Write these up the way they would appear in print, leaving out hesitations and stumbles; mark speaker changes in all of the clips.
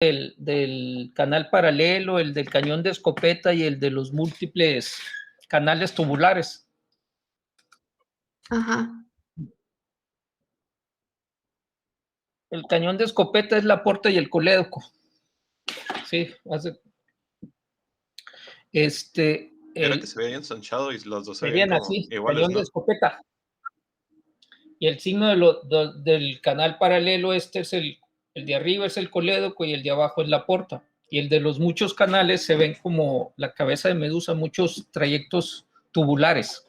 Speaker 1: del canal paralelo, el del cañón de escopeta y el de los múltiples canales tubulares.
Speaker 2: Ajá.
Speaker 1: El cañón de escopeta es la porta y el colédoco. Sí, hace.
Speaker 3: Era que se veía ensanchado y los dos se
Speaker 1: veían
Speaker 3: veían como
Speaker 1: así,
Speaker 3: iguales,
Speaker 1: cañón
Speaker 3: ¿no?
Speaker 1: de escopeta. Y el signo del canal paralelo, el de arriba es el colédoco y el de abajo es la porta. Y el de los muchos canales se ven como la cabeza de medusa, muchos trayectos tubulares.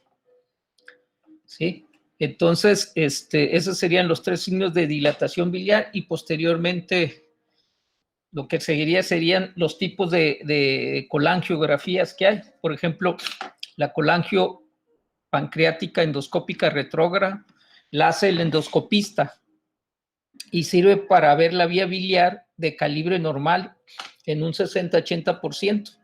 Speaker 1: ¿Sí? Entonces, esos serían los tres signos de dilatación biliar y posteriormente lo que seguiría serían los tipos de colangiografías que hay. Por ejemplo, la colangio pancreática endoscópica retrógrada la hace el endoscopista y sirve para ver la vía biliar de calibre normal en un 60-80%.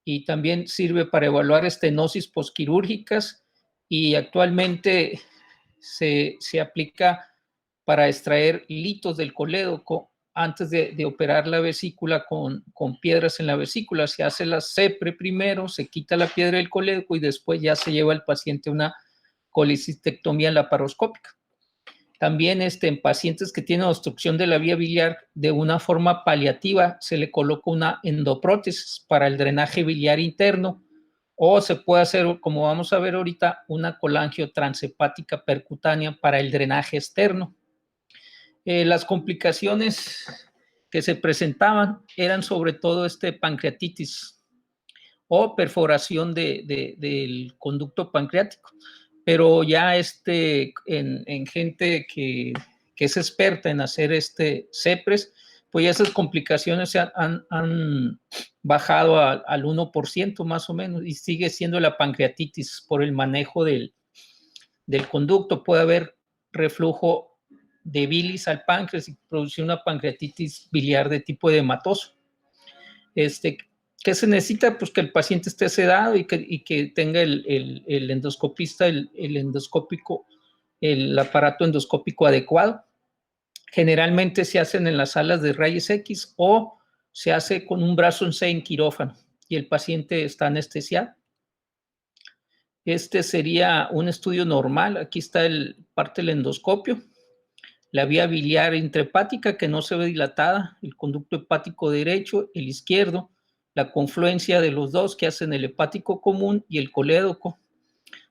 Speaker 1: Y también sirve para evaluar estenosis posquirúrgicas y actualmente se aplica para extraer litos del colédoco antes de operar la vesícula con piedras en la vesícula. Se hace la CEPRE primero, se quita la piedra del colédoco y después ya se lleva al paciente una colecistectomía laparoscópica. También en pacientes que tienen obstrucción de la vía biliar, de una forma paliativa se le coloca una endoprótesis para el drenaje biliar interno, o se puede hacer, como vamos a ver ahorita, una colangio transhepática percutánea para el drenaje externo. Las complicaciones que se presentaban eran sobre todo pancreatitis o perforación del conducto pancreático, pero ya en gente que es experta en hacer CEPRES, pues ya esas complicaciones se han bajado al 1% más o menos, y sigue siendo la pancreatitis por el manejo del conducto. Puede haber reflujo de bilis al páncreas y producir una pancreatitis biliar de tipo edematoso. ¿Qué se necesita? Pues que el paciente esté sedado y que tenga el endoscopista, el aparato endoscópico adecuado. Generalmente se hacen en las salas de rayos X o se hace con un brazo en C en quirófano y el paciente está anestesiado. Sería un estudio normal. Aquí está parte del endoscopio. La vía biliar intrahepática que no se ve dilatada, el conducto hepático derecho, el izquierdo, la confluencia de los dos que hacen el hepático común y el colédoco.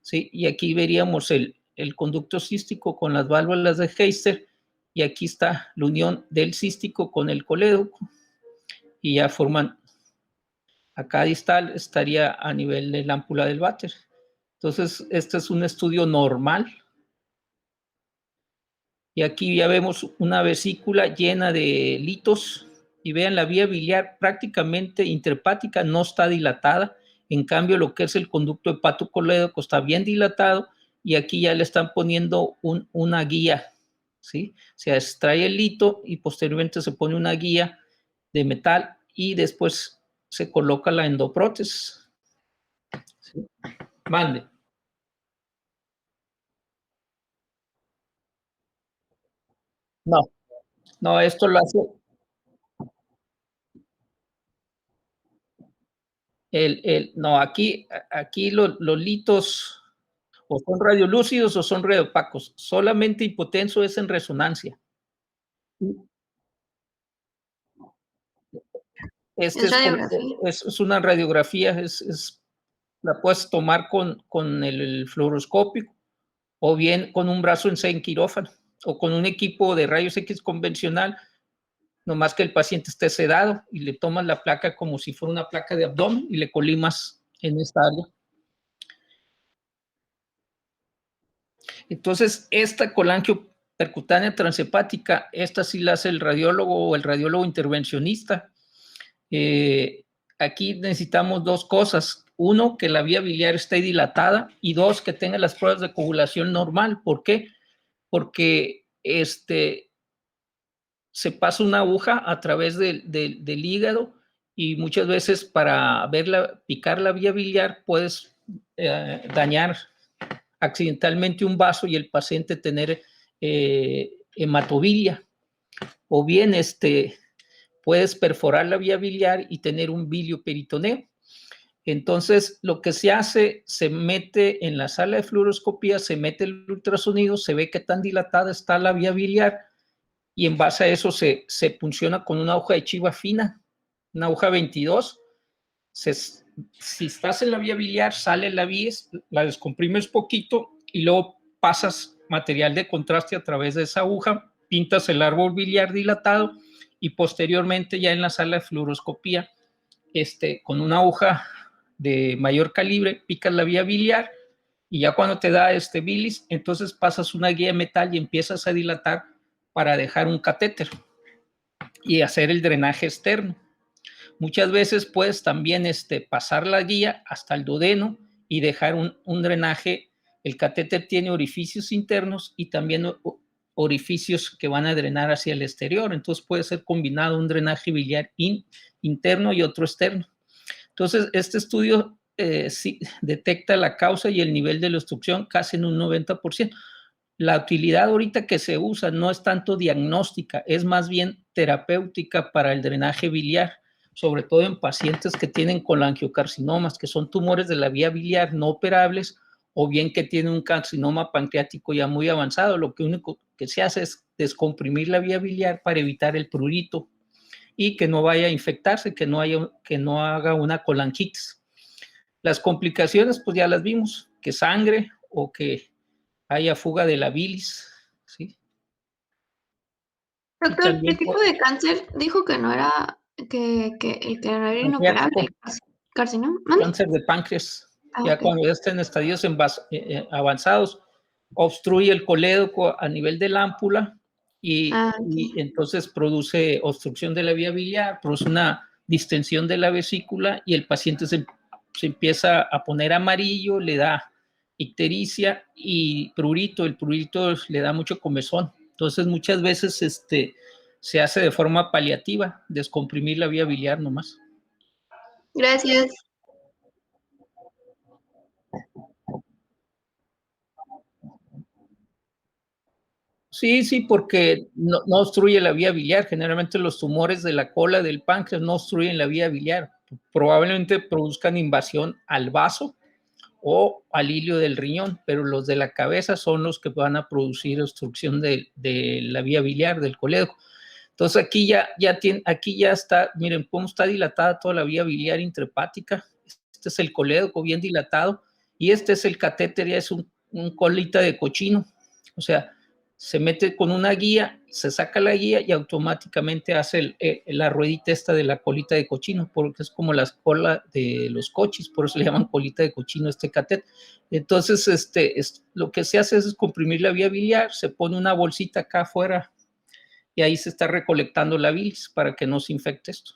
Speaker 1: ¿Sí? Y aquí veríamos el conducto cístico con las válvulas de Heister, y aquí está la unión del cístico con el colédoco, y ya forman, acá distal estaría a nivel de la ámpula del váter. Entonces, este es un estudio normal. Y aquí ya vemos una vesícula llena de litos, y vean, la vía biliar prácticamente intrahepática no está dilatada. En cambio, lo que es el conducto hepatocolédoco está bien dilatado, y aquí ya le están poniendo una guía, ¿sí? Se extrae el lito y posteriormente se pone una guía de metal y después se coloca la endoprótesis. ¿Sí? Mande. No, esto lo hace no, aquí los litos o son radiolúcidos o son radiopacos. Solamente hipotenso es en resonancia.
Speaker 2: ¿Es radiografía?
Speaker 1: Es una radiografía, la puedes tomar con el fluoroscópico o bien con un brazo en quirófano o con un equipo de rayos X convencional, nomás que el paciente esté sedado y le tomas la placa como si fuera una placa de abdomen y le colimas en esta área. Entonces, esta colangio percutánea transhepática, esta sí la hace el radiólogo o el radiólogo intervencionista. Aquí necesitamos dos cosas. Uno, que la vía biliar esté dilatada, y dos, que tenga las pruebas de coagulación normal. ¿Por qué? Porque se pasa una aguja a través del hígado, y muchas veces para picar la vía biliar puedes dañar accidentalmente un vaso y el paciente tener hematobilia, o bien puedes perforar la vía biliar y tener un bilioperitoneo. Entonces, lo que se hace, se mete en la sala de fluoroscopía, se mete el ultrasonido, se ve qué tan dilatada está la vía biliar y en base a eso se punciona con una aguja de chiva fina, una aguja 22. Si estás en la vía biliar, sale la vía, la descomprimes poquito y luego pasas material de contraste a través de esa aguja, pintas el árbol biliar dilatado y posteriormente ya en la sala de fluoroscopía, con una aguja de mayor calibre, picas la vía biliar y ya cuando te da bilis, entonces pasas una guía de metal y empiezas a dilatar para dejar un catéter y hacer el drenaje externo. Muchas veces puedes también pasar la guía hasta el duodeno y dejar un drenaje. El catéter tiene orificios internos y también orificios que van a drenar hacia el exterior. Entonces puede ser combinado un drenaje biliar interno y otro externo. Entonces, este estudio sí detecta la causa y el nivel de la obstrucción casi en un 90%. La utilidad ahorita que se usa no es tanto diagnóstica, es más bien terapéutica para el drenaje biliar, sobre todo en pacientes que tienen colangiocarcinomas, que son tumores de la vía biliar no operables, o bien que tienen un carcinoma pancreático ya muy avanzado. Lo que único que se hace es descomprimir la vía biliar para evitar el prurito y que no vaya a infectarse, que no haga una colangitis. Las complicaciones, pues ya las vimos, que sangre o que haya fuga de la bilis, ¿sí?
Speaker 2: Doctor, ¿qué tipo de cáncer dijo que no era, que el que era inoperable, el carcinoma?
Speaker 1: Cáncer de páncreas. Ya okay. Cuando ya está en estadios avanzados, obstruye el colédoco a nivel de la ámpula y entonces produce obstrucción de la vía biliar, produce una distensión de la vesícula y el paciente se empieza a poner amarillo, le da ictericia y prurito. El prurito le da mucho comezón. Entonces muchas veces se hace de forma paliativa, descomprimir la vía biliar nomás.
Speaker 2: Gracias.
Speaker 1: Sí, porque no obstruye la vía biliar. Generalmente los tumores de la cola del páncreas no obstruyen la vía biliar. Probablemente produzcan invasión al vaso o al hilio del riñón, pero los de la cabeza son los que van a producir obstrucción de la vía biliar, del colédoco. Entonces aquí ya está, miren cómo está dilatada toda la vía biliar intrahepática. Este es el colédoco bien dilatado y este es el catéter, ya es un colita de cochino. O sea, se mete con una guía, se saca la guía y automáticamente hace la ruedita esta de la colita de cochino, porque es como la cola de los coches, por eso le llaman colita de cochino este catéter. Entonces, lo que se hace es comprimir la vía biliar, se pone una bolsita acá afuera y ahí se está recolectando la bilis para que no se infecte esto.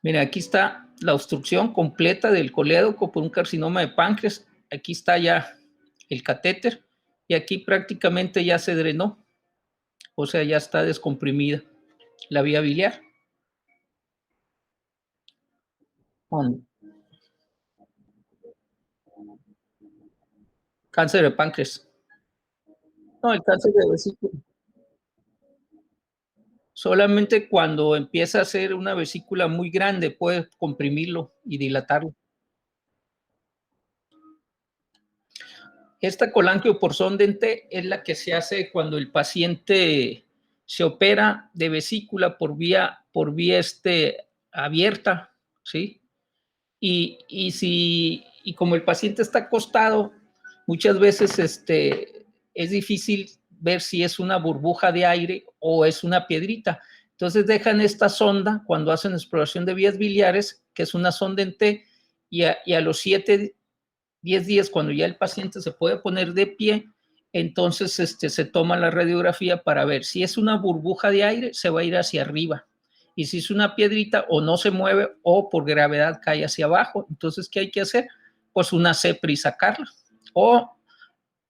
Speaker 1: Mira, aquí está la obstrucción completa del colédoco por un carcinoma de páncreas. Aquí está ya el catéter y aquí prácticamente ya se drenó, o sea, ya está descomprimida la vía biliar. Cáncer de páncreas. No, el cáncer de vesícula. Solamente cuando empieza a ser una vesícula muy grande puedes comprimirlo y dilatarlo. Esta colangio por sonda en T es la que se hace cuando el paciente se opera de vesícula por vía abierta, ¿sí? Y como el paciente está acostado, muchas veces es difícil ver si es una burbuja de aire o es una piedrita. Entonces dejan esta sonda cuando hacen exploración de vías biliares, que es una sonda en T, y a los 7, 10 días, cuando ya el paciente se puede poner de pie, entonces se toma la radiografía para ver si es una burbuja de aire, se va a ir hacia arriba. Y si es una piedrita, o no se mueve o por gravedad cae hacia abajo. Entonces, ¿qué hay que hacer? Pues una CEPRI sacarla. O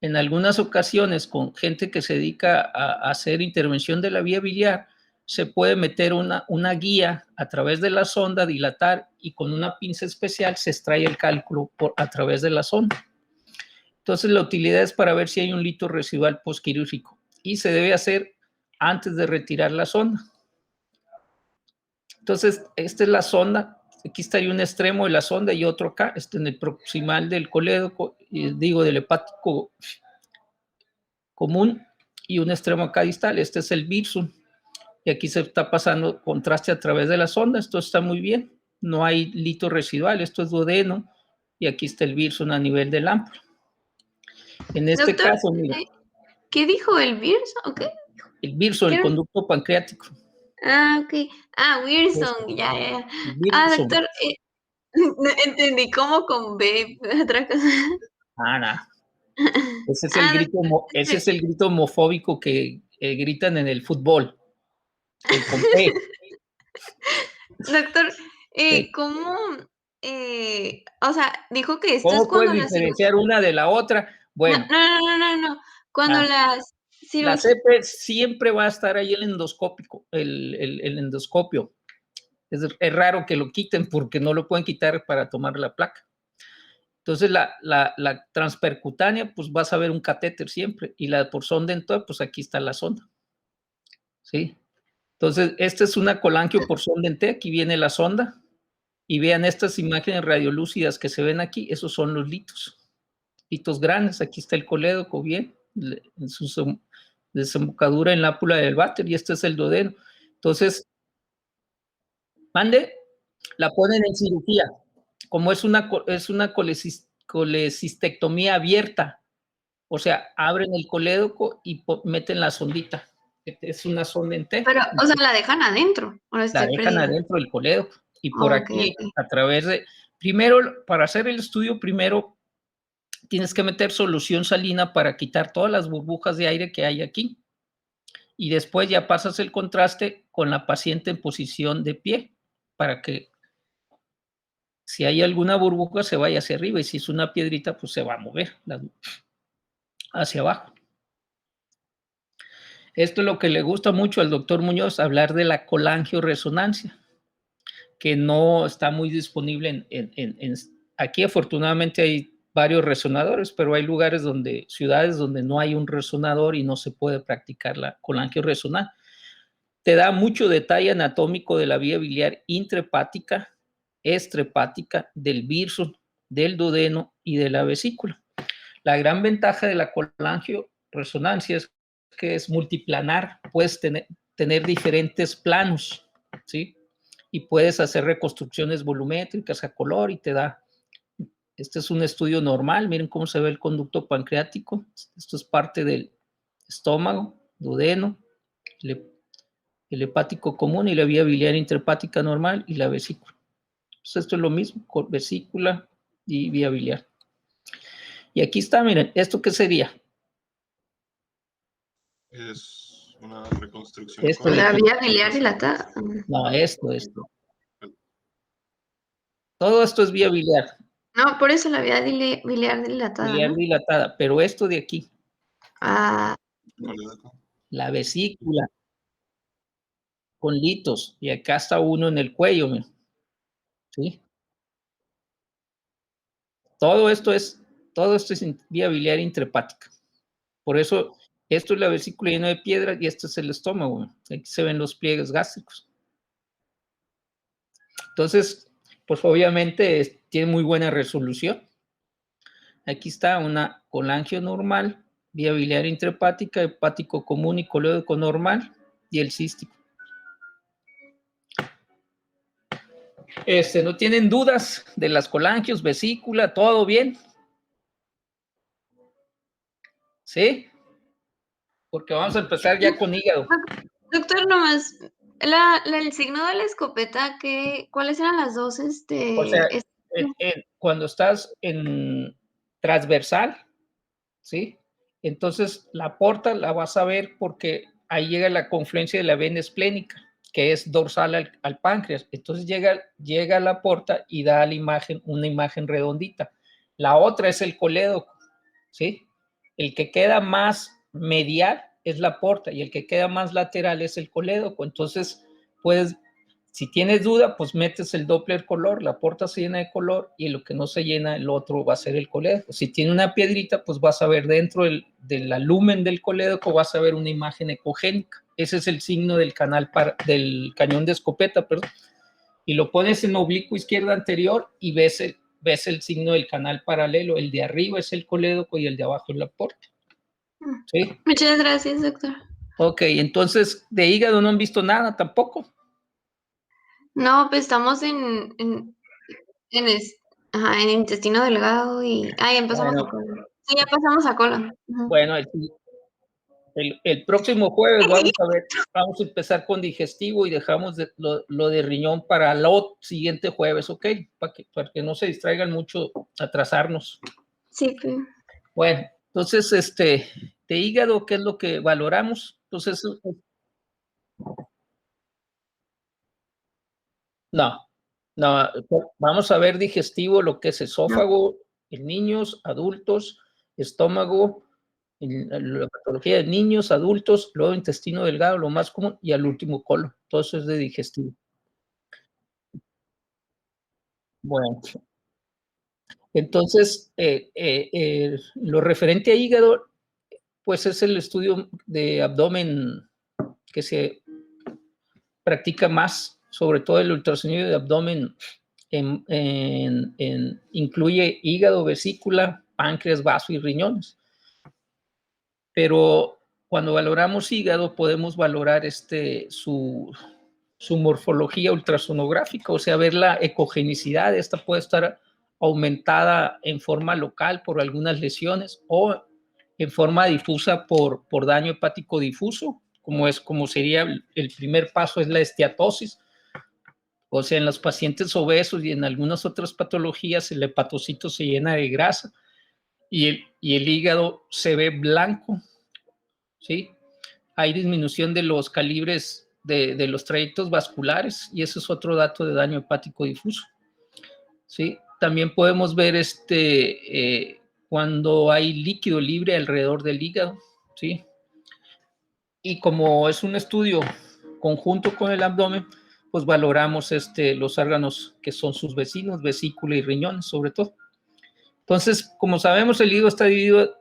Speaker 1: en algunas ocasiones, con gente que se dedica a hacer intervención de la vía biliar, se puede meter una guía a través de la sonda, dilatar, y con una pinza especial se extrae el cálculo a través de la sonda. Entonces, la utilidad es para ver si hay un lito residual postquirúrgico y se debe hacer antes de retirar la sonda. Entonces, esta es la sonda. Aquí estaría un extremo de la sonda y otro acá, en el proximal del colédoco, del hepático común, y un extremo acá distal. Este es el virsum. Y aquí se está pasando contraste a través de la sonda. Esto está muy bien. No hay lito residual. Esto es duodeno. Y aquí está el virsum a nivel del ámpula. En este
Speaker 2: Doctor,
Speaker 1: caso, mira.
Speaker 2: ¿Qué dijo el virsum? Okay.
Speaker 1: El virsum, el conducto pancreático.
Speaker 2: Ah, ok. Ah, Wilson, ya. Doctor, no entendí cómo con B, otra cosa.
Speaker 1: Ese es el grito homofóbico que gritan en el fútbol. El con P.
Speaker 2: Doctor, ¿cómo? O sea, dijo que esto es
Speaker 1: ¿Cómo
Speaker 2: cuando
Speaker 1: puedes
Speaker 2: la
Speaker 1: diferenciar una de la otra? Bueno.
Speaker 2: No. Cuando las
Speaker 1: la CP siempre va a estar ahí el endoscópico, el endoscopio. Es raro que lo quiten porque no lo pueden quitar para tomar la placa. Entonces, la transpercutánea, pues vas a ver un catéter siempre. Y la por sonda dental, pues aquí está la sonda. ¿Sí? Entonces, esta es una colangio por sonda en T. Aquí viene la sonda. Y vean estas imágenes radiolúcidas que se ven aquí. Esos son los litos. Litos grandes. Aquí está el colédoco bien. En su desembocadura en la ápula del váter. Y este es el duodeno. Entonces, la ponen en cirugía. Como es una colecistectomía abierta, o sea, abren el colédoco y meten la sondita. Es una sonda en T.
Speaker 2: Pero, o sea, la dejan adentro.
Speaker 1: La dejan adentro del colédoco. Y por aquí, a través de... Primero, para hacer el estudio, primero tienes que meter solución salina para quitar todas las burbujas de aire que hay aquí. Y después ya pasas el contraste con la paciente en posición de pie, para que si hay alguna burbuja se vaya hacia arriba, y si es una piedrita, pues se va a mover hacia abajo. Esto es lo que le gusta mucho al doctor Muñoz, hablar de la colangioresonancia, que no está muy disponible aquí. Afortunadamente hay varios resonadores, pero hay lugares ciudades donde no hay un resonador y no se puede practicar la colangioresonancia. Te da mucho detalle anatómico de la vía biliar intrahepática, extrahepática, del virsum, del duodeno y de la vesícula. La gran ventaja de la colangioresonancia es que es multiplanar, puedes tener diferentes planos, ¿sí? Y puedes hacer reconstrucciones volumétricas a color y te da. Este es un estudio normal, miren cómo se ve el conducto pancreático. Esto es parte del estómago, duodeno, el hepático común y la vía biliar intrahepática normal y la vesícula. Pues esto es lo mismo, con vesícula y vía biliar. Y aquí está, miren, ¿esto qué sería?
Speaker 3: Es una reconstrucción.
Speaker 2: La vía biliar dilatada.
Speaker 1: No, esto. Todo esto es vía biliar.
Speaker 2: No, por eso la vía biliar dilatada.
Speaker 1: Biliar dilatada, pero esto de aquí. La vesícula con litos, y acá está uno en el cuello, miren. ¿Sí? Todo esto es vía biliar intrahepática. Por eso, esto es la vesícula llena de piedra y este es el estómago. Aquí se ven los pliegues gástricos. Entonces, pues obviamente tiene muy buena resolución. Aquí está una colangio normal, vía biliar intrahepática, hepático común y colédoco normal y el cístico. ¿No tienen dudas de las colangios, vesícula, todo bien? ¿Sí? Porque vamos a empezar ya con hígado.
Speaker 2: Doctor, nomás, el signo de la escopeta, ¿cuáles eran las dos?
Speaker 1: O sea, cuando estás en transversal, ¿sí? Entonces la porta la vas a ver porque ahí llega la confluencia de la vena esplénica, que es dorsal al páncreas. Entonces llega a la porta y da la imagen, una imagen redondita. La otra es el colédoco, ¿sí? El que queda más medial es la porta y el que queda más lateral es el colédoco. Entonces puedes Si tienes duda, pues metes el Doppler color, la porta se llena de color y lo que no se llena, el otro va a ser el colédoco. Si tiene una piedrita, pues vas a ver dentro del lumen del colédoco, vas a ver una imagen ecogénica. Ese es el signo del del cañón de escopeta, perdón. Y lo pones en oblicuo izquierda anterior y ves el signo del canal paralelo. El de arriba es el colédoco y el de abajo es la porta. ¿Sí?
Speaker 2: Muchas gracias, doctor.
Speaker 1: Ok, entonces de hígado no han visto nada tampoco.
Speaker 2: No, pues estamos en intestino delgado y... ya empezamos a colon. Sí, ya pasamos a colon.
Speaker 1: Bueno, el próximo jueves vamos a empezar con digestivo y dejamos lo de riñón para el siguiente jueves, ¿ok? Para que no se distraigan mucho, atrasarnos.
Speaker 2: Sí, pues.
Speaker 1: Bueno, entonces, de hígado, ¿qué es lo que valoramos? Entonces, no, vamos a ver digestivo, lo que es esófago en niños, adultos, estómago, en la patología de niños, adultos, luego intestino delgado, lo más común, y al último colon. Todo eso es de digestivo. Bueno, entonces, lo referente a hígado, pues es el estudio de abdomen que se practica más, sobre todo el ultrasonido de abdomen incluye hígado, vesícula, páncreas, vaso y riñones. Pero cuando valoramos hígado podemos valorar su morfología ultrasonográfica, o sea, ver la ecogenicidad. Esta puede estar aumentada en forma local por algunas lesiones o en forma difusa por daño hepático difuso, como sería el primer paso es la esteatosis. O sea, en los pacientes obesos y en algunas otras patologías el hepatocito se llena de grasa y el hígado se ve blanco, ¿sí? Hay disminución de los calibres de los trayectos vasculares y eso es otro dato de daño hepático difuso, ¿sí? También podemos ver cuando hay líquido libre alrededor del hígado, ¿sí? Y como es un estudio conjunto con el abdomen, pues valoramos los órganos que son sus vecinos, vesícula y riñones sobre todo. Entonces, como sabemos, el hígado está dividido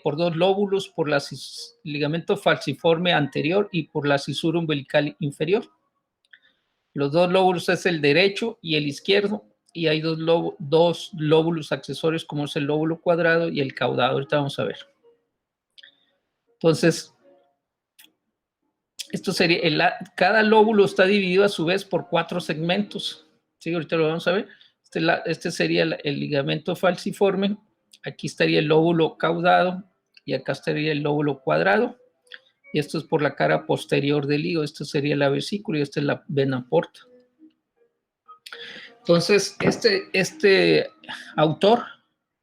Speaker 1: por dos lóbulos, por el ligamento falciforme anterior y por la cisura umbilical inferior. Los dos lóbulos es el derecho y el izquierdo, y hay dos lóbulos accesorios, como es el lóbulo cuadrado y el caudado. Ahorita vamos a ver. Entonces, esto sería, cada lóbulo está dividido a su vez por 4 segmentos. Sí, ahorita lo vamos a ver. Este sería el ligamento falciforme. Aquí estaría el lóbulo caudado y acá estaría el lóbulo cuadrado. Y esto es por la cara posterior del hígado. Esto sería la vesícula y esta es la vena porta. Entonces, este autor,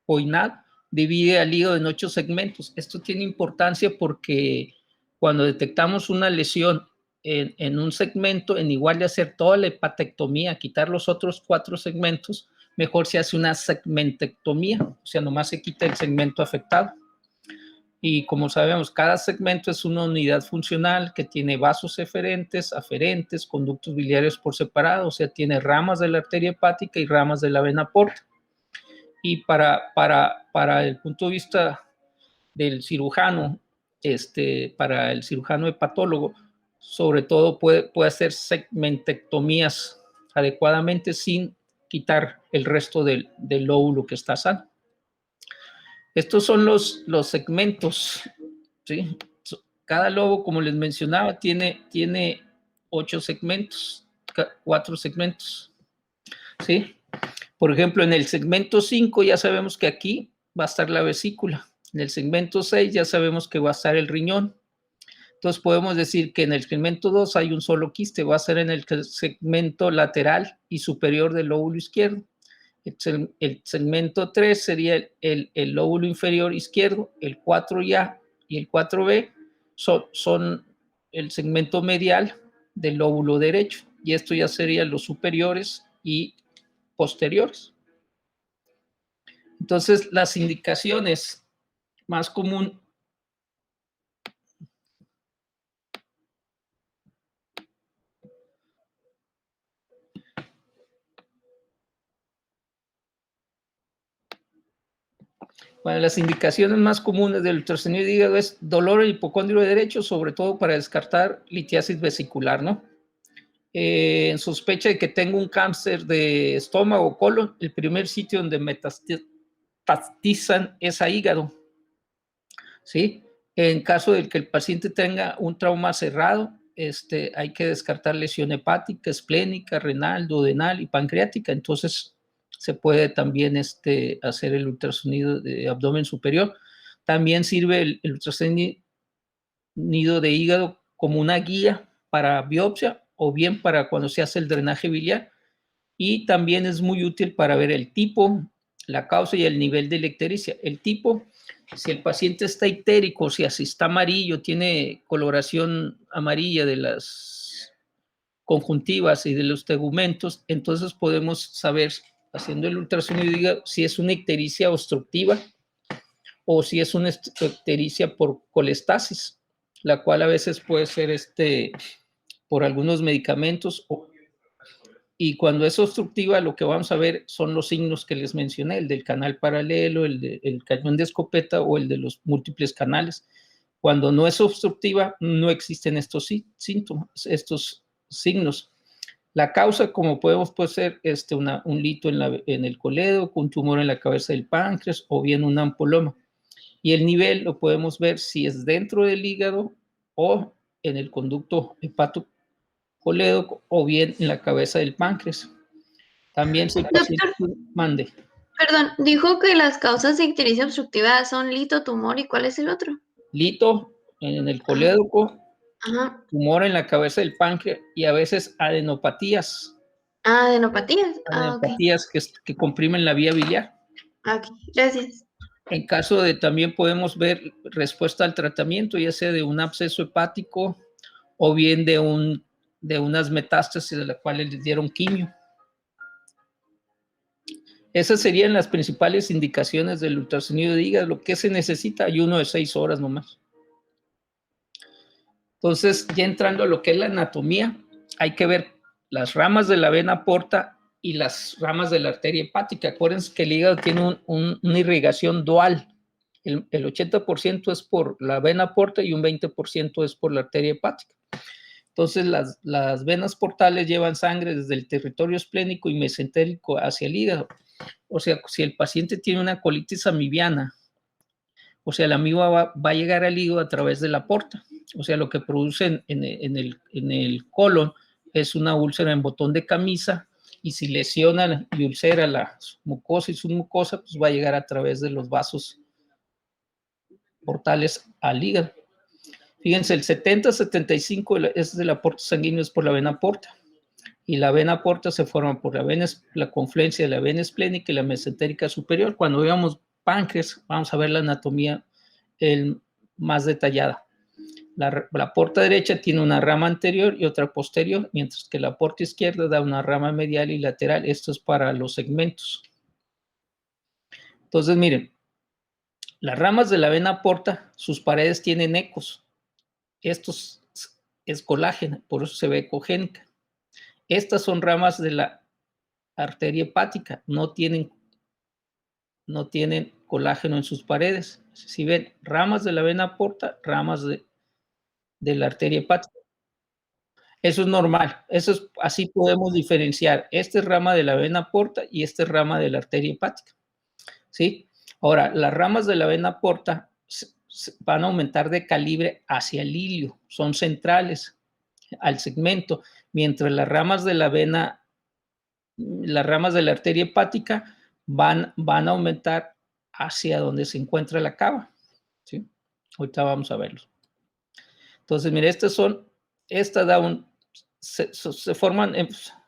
Speaker 1: Poinat, divide al hígado en 8 segmentos. Esto tiene importancia porque cuando detectamos una lesión en un segmento, en igual de hacer toda la hepatectomía, quitar los otros 4 segmentos, mejor se hace una segmentectomía, o sea, nomás se quita el segmento afectado. Y como sabemos, cada segmento es una unidad funcional que tiene vasos eferentes, aferentes, conductos biliares por separado, o sea, tiene ramas de la arteria hepática y ramas de la vena porta. Y para el punto de vista del cirujano, para el cirujano hepatólogo, sobre todo puede hacer segmentectomías adecuadamente sin quitar el resto del lóbulo que está sano. Estos son los segmentos, ¿sí? Cada lobo, como les mencionaba, tiene 8 segmentos, 4 segmentos, ¿sí? Por ejemplo, en el segmento 5 ya sabemos que aquí va a estar la vesícula. En el segmento 6 ya sabemos que va a estar el riñón. Entonces podemos decir que en el segmento 2 hay un solo quiste, va a ser en el segmento lateral y superior del lóbulo izquierdo. El segmento 3 sería el lóbulo inferior izquierdo, el 4A y el 4B son el segmento medial del lóbulo derecho, y esto ya serían los superiores y posteriores. Entonces, las indicaciones más comunes Bueno, las indicaciones más comunes del ultrasonido de hígado es dolor del hipocondrio derecho, sobre todo para descartar litiasis vesicular, ¿no? En sospecha de que tengo un cáncer de estómago o colon, el primer sitio donde metastizan es a hígado, ¿sí? En caso de que el paciente tenga un trauma cerrado, hay que descartar lesión hepática, esplénica, renal, duodenal y pancreática. Entonces, se puede también hacer el ultrasonido de abdomen superior. También sirve el ultrasonido de hígado como una guía para biopsia o bien para cuando se hace el drenaje biliar. Y también es muy útil para ver el tipo, la causa y el nivel de la ictericia. El tipo, si el paciente está ictérico, si así está amarillo, tiene coloración amarilla de las conjuntivas y de los tegumentos, entonces podemos saber, haciendo el ultrasonido, si es una ictericia obstructiva o si es una ictericia por colestasis, la cual a veces puede ser por algunos medicamentos y cuando es obstructiva, lo que vamos a ver son los signos que les mencioné, el del canal paralelo, el cañón de escopeta o el de los múltiples canales. Cuando no es obstructiva, no existen estos síntomas, estos signos. La causa, como podemos puede ser un lito en el coledo, un tumor en la cabeza del páncreas o bien un ampoloma. Y el nivel lo podemos ver si es dentro del hígado o en el conducto hepatocolédoco o bien en la cabeza del páncreas. También se mande.
Speaker 2: Perdón, dijo que las causas de ictericia obstructiva son lito, tumor, ¿y cuál es el otro?
Speaker 1: Lito en el colédoco,
Speaker 2: Ajá.
Speaker 1: tumor en la cabeza del páncreas y a veces adenopatías.
Speaker 2: Adenopatías.
Speaker 1: Adenopatías
Speaker 2: Okay.
Speaker 1: que comprimen la vía biliar.
Speaker 2: Ok, gracias.
Speaker 1: En caso de también podemos ver respuesta al tratamiento, ya sea de un absceso hepático o bien de unas metástasis de las cuales les dieron quimio. Esas serían las principales indicaciones del ultrasonido de hígado. Lo que se necesita, ayuno de 6 horas nomás. Entonces, ya entrando a lo que es la anatomía, hay que ver las ramas de la vena porta y las ramas de la arteria hepática. Acuérdense que el hígado tiene una irrigación dual. El 80% es por la vena porta y un 20% es por la arteria hepática. Entonces, las venas portales llevan sangre desde el territorio esplénico y mesentérico hacia el hígado. O sea, si el paciente tiene una colitis amibiana, o sea, la amiba va a llegar al hígado a través de la porta. O sea, lo que produce en el colon es una úlcera en botón de camisa y si lesiona y ulcera la mucosa y submucosa, pues va a llegar a través de los vasos portales al hígado. Fíjense, el 70-75 es del aporte sanguíneo es por la vena porta. Y la vena porta se forma por la confluencia de la vena esplénica y la mesentérica superior. Cuando veamos páncreas, vamos a ver la anatomía más detallada. La porta derecha tiene una rama anterior y otra posterior, mientras que la porta izquierda da una rama medial y lateral. Esto es para los segmentos. Entonces, miren, las ramas de la vena porta, sus paredes tienen ecos. Esto es colágeno, por eso se ve ecogénica. Estas son ramas de la arteria hepática, no tienen colágeno en sus paredes. Si ven, ramas de la vena porta, ramas de la arteria hepática. Eso es normal, así podemos diferenciar. Esta es rama de la vena porta y esta es rama de la arteria hepática. ¿Sí? Ahora, las ramas de la vena porta van a aumentar de calibre hacia el ilio, son centrales al segmento, mientras las ramas de la arteria hepática van a aumentar hacia donde se encuentra la cava. ¿Sí? Ahorita vamos a verlo. Entonces, mire, se forman,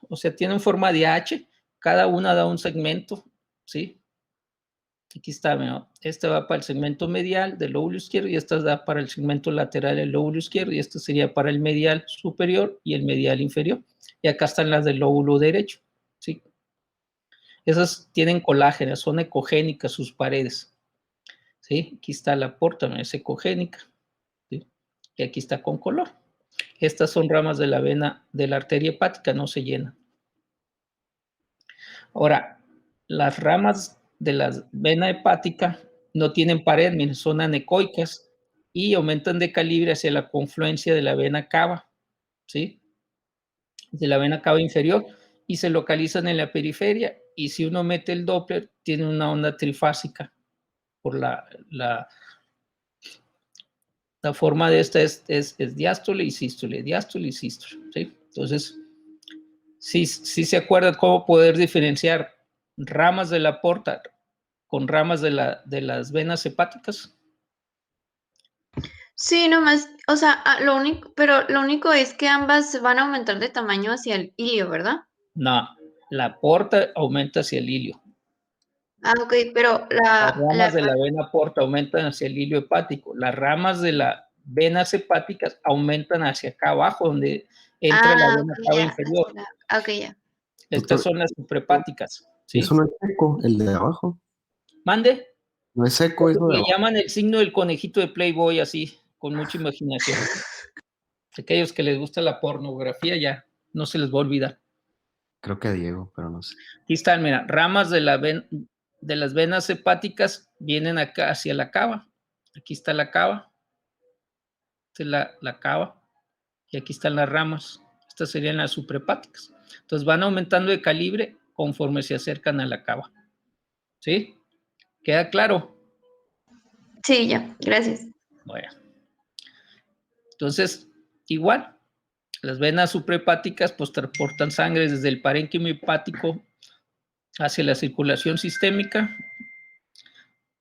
Speaker 1: o sea, tienen forma de H, cada una da un segmento, ¿sí? Aquí está, mira, esta va para el segmento medial del lóbulo izquierdo y esta da para el segmento lateral del lóbulo izquierdo y esta sería para el medial superior y el medial inferior. Y acá están las del lóbulo derecho, ¿sí? Esas tienen colágeno, son ecogénicas sus paredes, ¿sí? Aquí está la porta, es ecogénica, ¿sí? Y aquí está con color. Estas son ramas de la vena de la arteria hepática, no se llenan. Ahora, las ramas de la vena hepática no tienen pared, son anecoicas y aumentan de calibre hacia la confluencia de la vena cava, ¿sí? De la vena cava inferior y se localizan en la periferia. Y si uno mete el Doppler, tiene una onda trifásica por la forma de esta es diástole y sístole, diástole y sístole, ¿sí? Entonces, sí se acuerdan cómo poder diferenciar ramas de la porta con ramas de las venas hepáticas.
Speaker 2: Sí, nomás, o sea, lo único es que ambas van a aumentar de tamaño hacia el ilio, ¿verdad?
Speaker 1: No, la porta aumenta hacia el ilio.
Speaker 2: Ah, ok, pero
Speaker 1: Las ramas de la vena porta aumentan hacia el ilio hepático. Las ramas de las venas hepáticas aumentan hacia acá abajo, donde entra la vena
Speaker 2: ok,
Speaker 1: cava
Speaker 2: ya,
Speaker 1: inferior.
Speaker 2: ok, ya.
Speaker 1: Estas
Speaker 4: Doctor,
Speaker 1: son las suprahepáticas, ¿sí?
Speaker 4: eso no es seco, el de abajo.
Speaker 1: ¿Mande?
Speaker 4: No es seco eso de
Speaker 1: Le
Speaker 4: abajo.
Speaker 1: llaman el signo del conejito de Playboy, así, con mucha imaginación. Aquellos que les gusta la pornografía ya no se les va a olvidar.
Speaker 4: Creo que a Diego, pero no sé.
Speaker 1: Aquí están, mira, ramas de las venas hepáticas vienen acá hacia la cava. Aquí está la cava. Esta es la cava. Y aquí están las ramas. Estas serían las suprahepáticas. Entonces van aumentando de calibre conforme se acercan a la cava. ¿Sí? ¿Queda claro?
Speaker 2: Sí, ya, gracias.
Speaker 1: Bueno. Entonces, igual, las venas suprahepáticas pues transportan sangre desde el parénquima hepático hacia la circulación sistémica.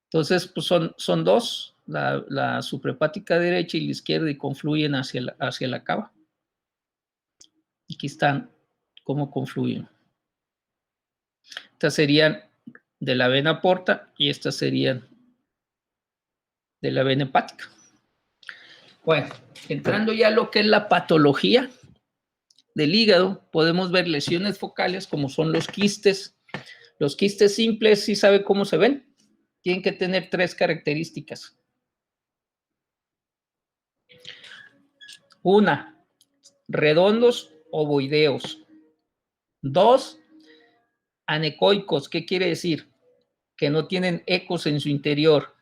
Speaker 1: Entonces, pues son dos, la suprahepática derecha y la izquierda, y confluyen hacia la cava. Aquí están cómo confluyen. Estas serían de la vena porta y estas serían de la vena hepática. Bueno, entrando ya a lo que es la patología del hígado, podemos ver lesiones focales como son los quistes. Los quistes simples, ¿sí sabe cómo se ven? Tienen que tener 3 características. Una, redondos ovoideos. 2, anecoicos. ¿Qué quiere decir? Que no tienen ecos en su interior.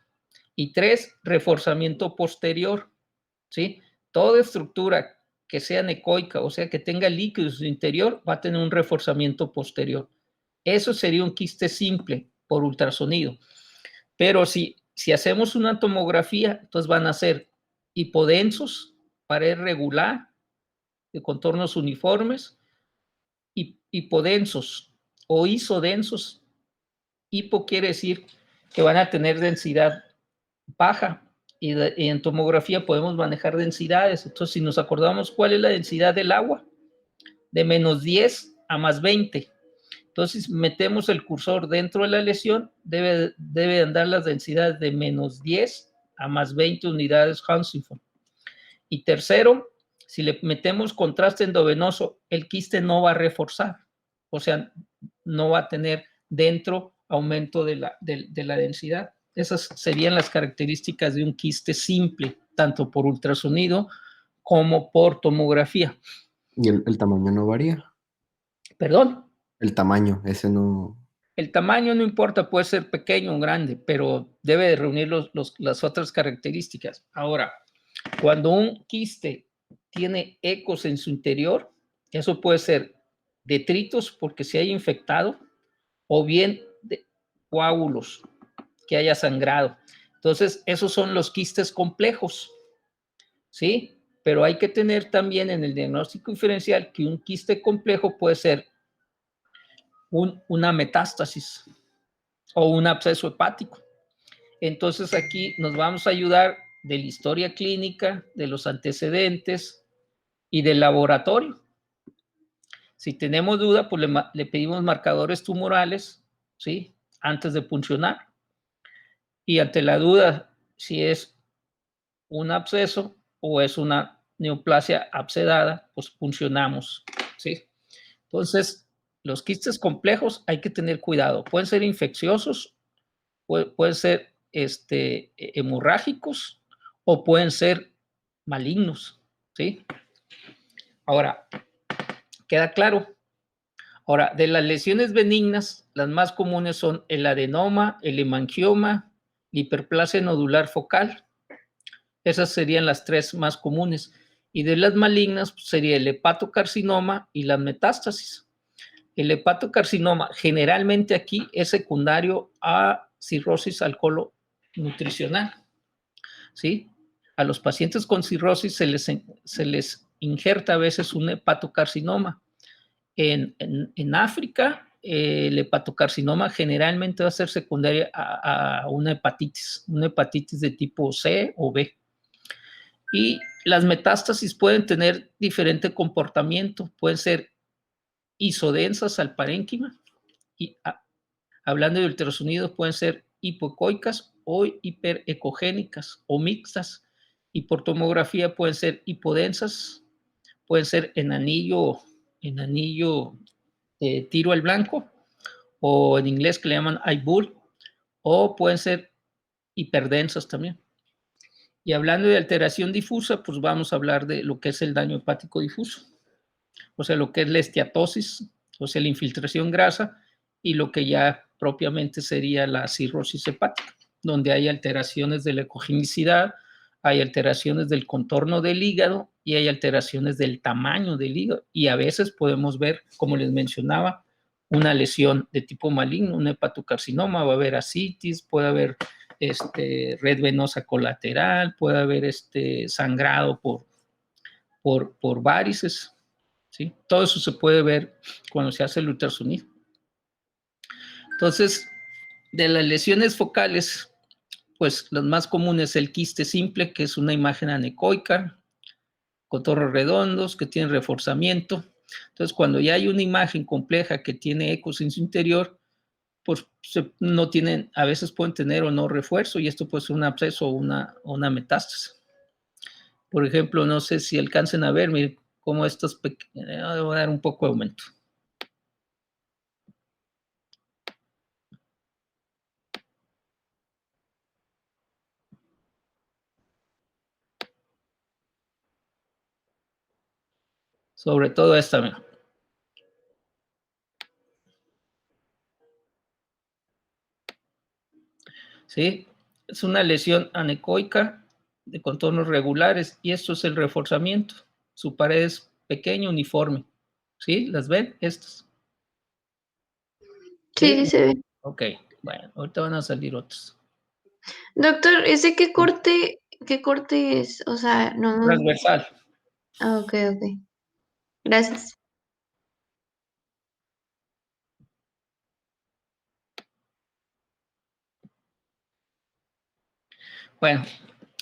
Speaker 1: Y 3, reforzamiento posterior. ¿Sí? Toda estructura que sea anecoica, o sea, que tenga líquido en su interior, va a tener un reforzamiento posterior. Eso sería un quiste simple por ultrasonido. Pero si hacemos una tomografía, entonces van a ser hipodensos, pared regular, de contornos uniformes, hipodensos o isodensos. Hipo quiere decir que van a tener densidad baja, y en tomografía podemos manejar densidades. Entonces, si nos acordamos cuál es la densidad del agua, de menos 10 a más 20. Entonces, metemos el cursor dentro de la lesión, debe andar las densidades de menos 10 a más 20 unidades Huntington. Y tercero, si le metemos contraste endovenoso, el quiste no va a reforzar, o sea, no va a tener dentro aumento de la densidad. Esas serían las características de un quiste simple, tanto por ultrasonido como por tomografía.
Speaker 4: ¿Y el tamaño no varía?
Speaker 1: ¿Perdón?
Speaker 4: El tamaño, ese no...
Speaker 1: El tamaño no importa, puede ser pequeño o grande, pero debe de reunir las otras características. Ahora, cuando un quiste tiene ecos en su interior, eso puede ser detritos porque se haya infectado, o bien de coágulos que haya sangrado. Entonces, esos son los quistes complejos, ¿sí? Pero hay que tener también en el diagnóstico diferencial que un quiste complejo puede ser una metástasis o un absceso hepático. Entonces, aquí nos vamos a ayudar de la historia clínica, de los antecedentes y del laboratorio. Si tenemos duda, pues le pedimos marcadores tumorales, ¿sí? Antes de puncionar. Y ante la duda, si es un absceso o es una neoplasia abscedada, pues puncionamos, ¿sí? Entonces, los quistes complejos hay que tener cuidado. Pueden ser infecciosos, pueden ser hemorrágicos o pueden ser malignos, ¿sí? Ahora, ¿queda claro? Ahora, de las lesiones benignas, las más comunes son el adenoma, el hemangioma hiperplasia nodular focal. Esas serían las 3 más comunes. Y de las malignas pues, sería el hepatocarcinoma y las metástasis. El hepatocarcinoma generalmente aquí es secundario a cirrosis al colon nutricional. ¿Sí? A los pacientes con cirrosis se les injerta a veces un hepatocarcinoma. En África, el hepatocarcinoma generalmente va a ser secundaria a una hepatitis de tipo C o B. Y las metástasis pueden tener diferente comportamiento, pueden ser isodensas al parénquima, y hablando de ultrasonidos, pueden ser hipoecoicas o hiperecogénicas o mixtas, y por tomografía pueden ser hipodensas, pueden ser en anillo tiro al blanco, o en inglés que le llaman eye-bull, o pueden ser hiperdensas también. Y hablando de alteración difusa, pues vamos a hablar de lo que es el daño hepático difuso, o sea, lo que es la esteatosis, o sea, la infiltración grasa, y lo que ya propiamente sería la cirrosis hepática, donde hay alteraciones de la ecogenicidad, hay alteraciones del contorno del hígado y hay alteraciones del tamaño del hígado. Y a veces podemos ver, como les mencionaba, una lesión de tipo maligno, un hepatocarcinoma, va a haber ascitis, puede haber red venosa colateral, puede haber sangrado por varices, ¿sí? Todo eso se puede ver cuando se hace el ultrasonido. Entonces, de las lesiones focales, pues las más comunes, el quiste simple, que es una imagen anecoica, contornos redondos, que tienen reforzamiento. Entonces, cuando ya hay una imagen compleja que tiene ecos en su interior, pues no tienen, a veces pueden tener o no refuerzo, y esto puede ser un absceso o una metástasis. Por ejemplo, no sé si alcancen a ver, miren cómo estos pequeños, voy a dar un poco de aumento. Sobre todo esta, mira. ¿Sí? Es una lesión anecoica de contornos regulares y esto es el reforzamiento. Su pared es pequeña, uniforme. ¿Sí? ¿Las ven? Estas.
Speaker 2: Sí, se ve.
Speaker 1: Ok, bueno, ahorita van a salir otros.
Speaker 2: Doctor, ¿ese qué corte es? O sea, no.
Speaker 1: Transversal.
Speaker 2: Ah, ok. Gracias.
Speaker 1: Bueno,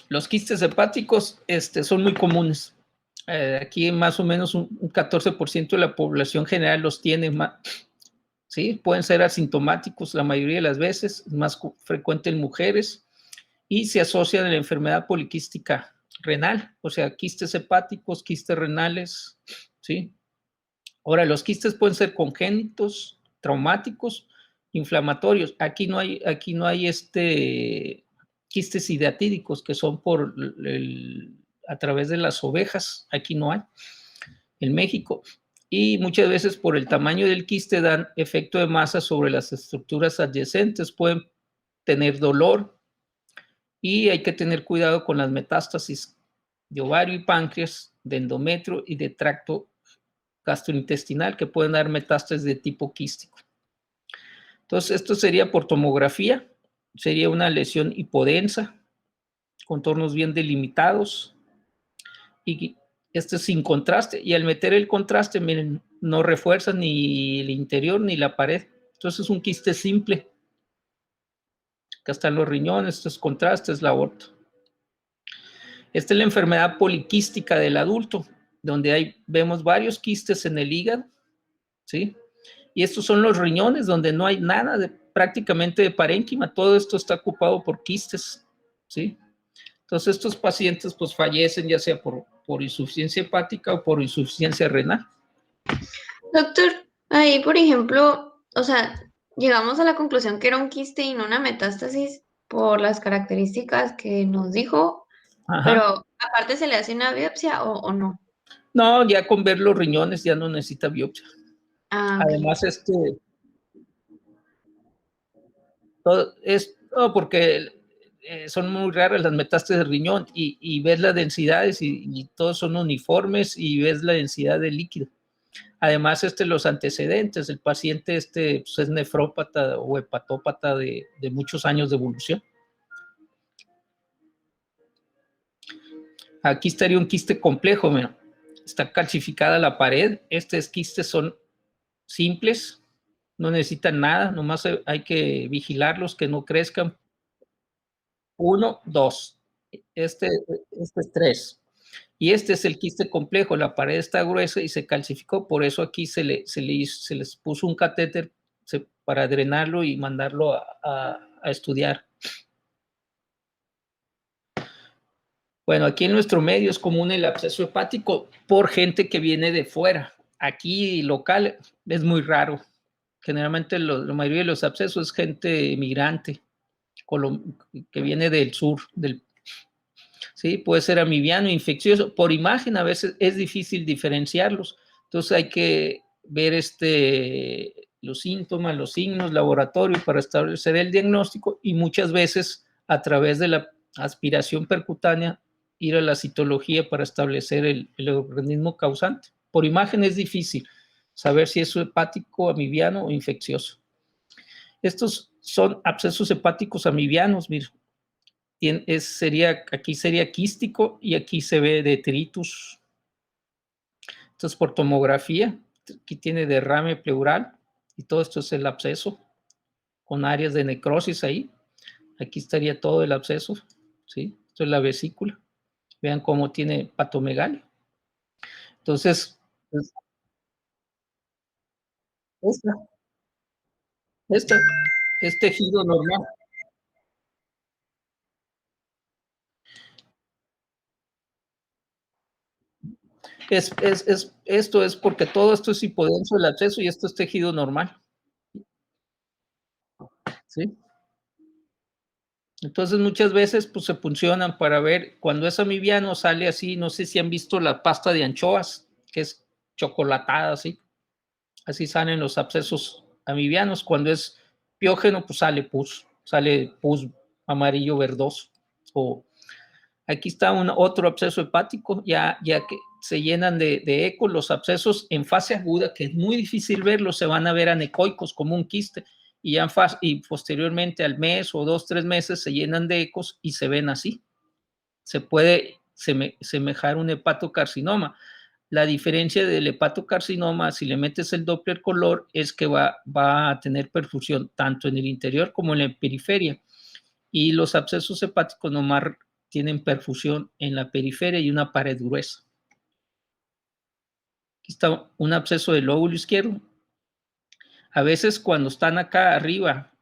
Speaker 1: los quistes hepáticos son muy comunes. Aquí más o menos un 14% de la población general los tiene. ¿Sí? Pueden ser asintomáticos la mayoría de las veces, es más frecuente en mujeres, y se asocian a la enfermedad poliquística renal, o sea, quistes hepáticos, quistes renales, ¿sí? Ahora, los quistes pueden ser congénitos, traumáticos, inflamatorios. Aquí no hay quistes hidatídicos que son a través de las ovejas, aquí no hay, en México. Y muchas veces por el tamaño del quiste dan efecto de masa sobre las estructuras adyacentes, pueden tener dolor y hay que tener cuidado con las metástasis de ovario y páncreas, de endometrio y de tracto gastrointestinal, que pueden dar metástasis de tipo quístico. Entonces, esto sería por tomografía, sería una lesión hipodensa, contornos bien delimitados, y sin contraste, y al meter el contraste, miren, no refuerza ni el interior ni la pared. Entonces es un quiste simple. Acá están los riñones, esto es contraste, es la aorta. Esta es la enfermedad poliquística del adulto, donde vemos varios quistes en el hígado, ¿sí? Y estos son los riñones, donde no hay nada prácticamente de parénquima, todo esto está ocupado por quistes, ¿sí? Entonces estos pacientes pues fallecen ya sea por insuficiencia hepática o por insuficiencia renal.
Speaker 2: Doctor, ahí por ejemplo, o sea, llegamos a la conclusión que era un quiste y no una metástasis por las características que nos dijo,
Speaker 1: Ajá.
Speaker 2: Pero aparte se le hace una biopsia o no.
Speaker 1: No, ya con ver los riñones ya no necesita biopsia.
Speaker 2: Ah,
Speaker 1: Además, todo es porque son muy raras las metástasis de riñón y ves las densidades y todos son uniformes y ves la densidad del líquido. Además, los antecedentes, el paciente pues, es nefrópata o hepatópata de muchos años de evolución. Aquí estaría un quiste complejo, mira. Está calcificada la pared. Estos quistes son simples, no necesitan nada, nomás hay que vigilarlos que no crezcan. 1, 2. Este es 3. Y este es el quiste complejo, la pared está gruesa y se calcificó, por eso aquí se les puso un catéter para drenarlo y mandarlo a estudiar. Bueno, aquí en nuestro medio es común el absceso hepático por gente que viene de fuera. Aquí local es muy raro. Generalmente la mayoría de los abscesos es gente migrante que viene del sur, ¿sí? Puede ser amibiano, infeccioso. Por imagen a veces es difícil diferenciarlos. Entonces hay que ver los síntomas, los signos, laboratorio para establecer el diagnóstico y muchas veces a través de la aspiración percutánea ir a la citología para establecer el organismo causante. Por imagen es difícil saber si es hepático, amibiano o infeccioso. Estos son abscesos hepáticos amibianos, mira. Aquí sería quístico y aquí se ve detritus. Esto es por tomografía. Aquí tiene derrame pleural y todo esto es el absceso con áreas de necrosis ahí. Aquí estaría todo el absceso, ¿sí? Esto es la vesícula. Vean cómo tiene patomegalia. Entonces, es tejido normal. Esto es porque todo esto es hipodenso del absceso y esto es tejido normal. ¿Sí? Entonces muchas veces pues se funcionan para ver cuando es amibiano sale así, no sé si han visto la pasta de anchoas, que es chocolatada así salen los abscesos amibianos. Cuando es piógeno pues sale pus amarillo verdoso. O aquí está otro absceso hepático, ya que se llenan de eco. Los abscesos en fase aguda, que es muy difícil verlos, se van a ver anecoicos como un quiste, y posteriormente al mes o 2, 3 meses se llenan de ecos y se ven así. Se puede semejar un hepatocarcinoma. La diferencia del hepatocarcinoma, si le metes el Doppler color, es que va a tener perfusión tanto en el interior como en la periferia. Y los abscesos hepáticos nomás tienen perfusión en la periferia y una pared gruesa. Aquí está un absceso del lóbulo izquierdo. A veces cuando están acá arriba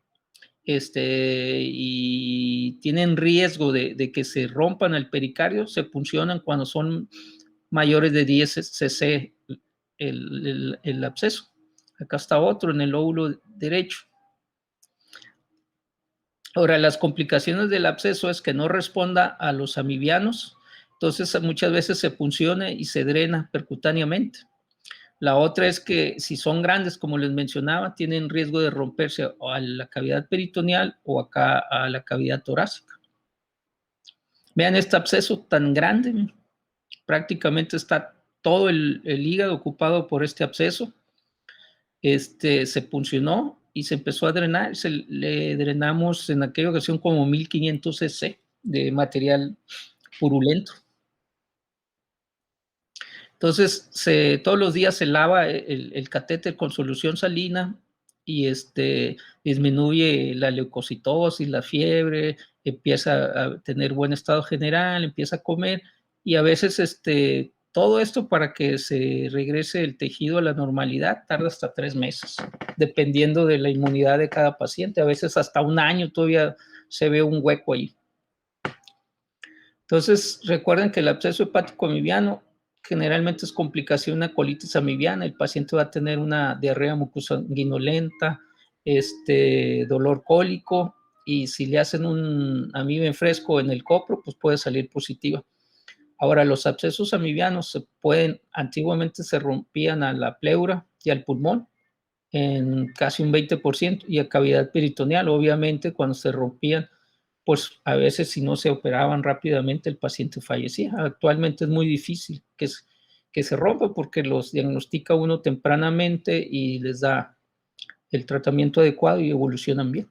Speaker 1: y tienen riesgo de que se rompan el pericardio, se puncionan cuando son mayores de 10 cc el absceso. Acá está otro en el lóbulo derecho. Ahora, las complicaciones del absceso es que no responda a los amibianos, entonces muchas veces se punciona y se drena percutáneamente. La otra es que si son grandes, como les mencionaba, tienen riesgo de romperse a la cavidad peritoneal o acá a la cavidad torácica. Vean este absceso tan grande, prácticamente está todo el hígado ocupado por este absceso. Se puncionó y se empezó a drenar. Le drenamos en aquella ocasión como 1500 cc de material purulento. Entonces, todos los días se lava el catéter con solución salina y disminuye la leucocitosis, la fiebre, empieza a tener buen estado general, empieza a comer y a veces todo esto para que se regrese el tejido a la normalidad tarda hasta 3 meses, dependiendo de la inmunidad de cada paciente. A veces hasta 1 año todavía se ve un hueco ahí. Entonces, recuerden que el absceso hepático amibiano generalmente es complicación de una colitis amibiana. El paciente va a tener una diarrea mucosanguinolenta, dolor cólico, y si le hacen un amibe en fresco en el copro, pues puede salir positiva. Ahora, los abscesos amibianos antiguamente se rompían a la pleura y al pulmón en casi un 20% y a cavidad peritoneal. Obviamente, cuando se rompían pues a veces si no se operaban rápidamente el paciente fallecía. Actualmente es muy difícil que se rompa porque los diagnostica uno tempranamente y les da el tratamiento adecuado y evolucionan bien.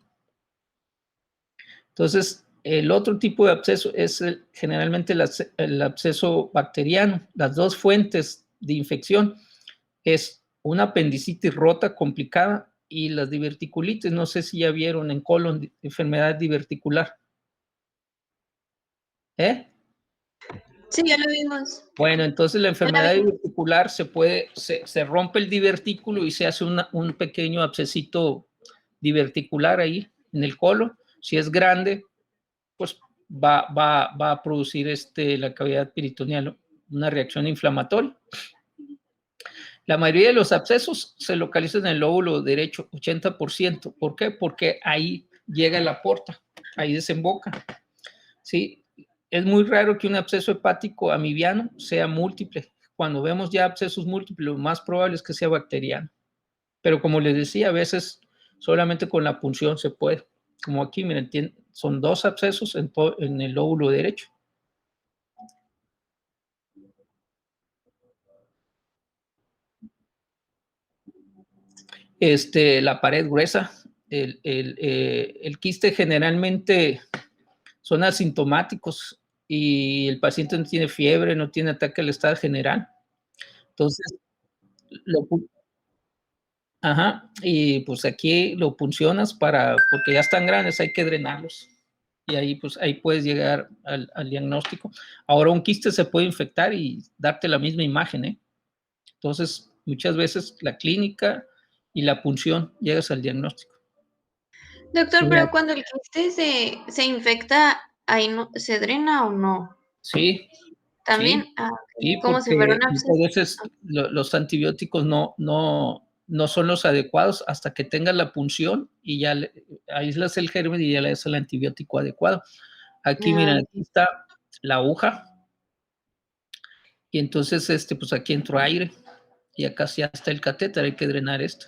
Speaker 1: Entonces, el otro tipo de absceso es generalmente el absceso bacteriano. Las dos fuentes de infección es una apendicitis rota complicada y las diverticulitis. No sé si ya vieron en colon enfermedad diverticular.
Speaker 2: Sí, ya lo vimos.
Speaker 1: Bueno, entonces la enfermedad diverticular se rompe el divertículo y se hace un pequeño abscesito diverticular ahí en el colon. Si es grande, pues va a producir la cavidad peritoneal una reacción inflamatoria. La mayoría de los abscesos se localizan en el lóbulo derecho, 80%. ¿Por qué? Porque ahí llega la porta, ahí desemboca. ¿Sí? Es muy raro que un absceso hepático amibiano sea múltiple. Cuando vemos ya abscesos múltiples, lo más probable es que sea bacteriano. Pero como les decía, a veces solamente con la punción se puede. Como aquí, miren, son 2 abscesos en el lóbulo derecho. La pared gruesa, el quiste generalmente son asintomáticos y el paciente no tiene fiebre, no tiene ataque al estado general. Entonces, y pues aquí lo puncionas porque ya están grandes, hay que drenarlos. Y ahí, pues, ahí puedes llegar al diagnóstico. Ahora, un quiste se puede infectar y darte la misma imagen, ¿eh? Entonces, muchas veces la clínica y la punción llegas al diagnóstico.
Speaker 2: Doctor, pero cuando el quiste se infecta, ¿ahí no, se drena o no?
Speaker 1: Sí.
Speaker 2: También,
Speaker 1: Sí, sí,
Speaker 2: como si fuera
Speaker 1: porque
Speaker 2: un
Speaker 1: muchas
Speaker 2: absceso.
Speaker 1: veces los antibióticos no son los adecuados hasta que tengas la punción y ya aíslas el germen y ya le das el antibiótico adecuado. Aquí, miren, aquí está la aguja y entonces, pues aquí entró aire y acá ya está el catéter, hay que drenar esto.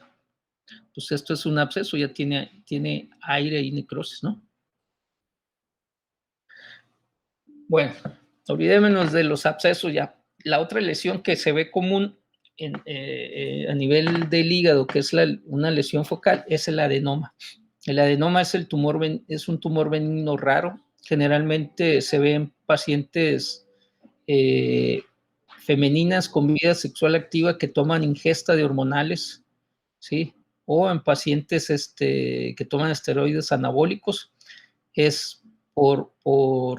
Speaker 1: Pues esto es un absceso, ya tiene aire y necrosis, ¿no? Bueno, olvidémonos de los abscesos ya. La otra lesión que se ve común a nivel del hígado, que es una lesión focal, es el adenoma. El adenoma es un tumor benigno raro. Generalmente se ve en pacientes femeninas con vida sexual activa que toman ingesta de hormonales, ¿sí? O en pacientes que toman esteroides anabólicos. Es por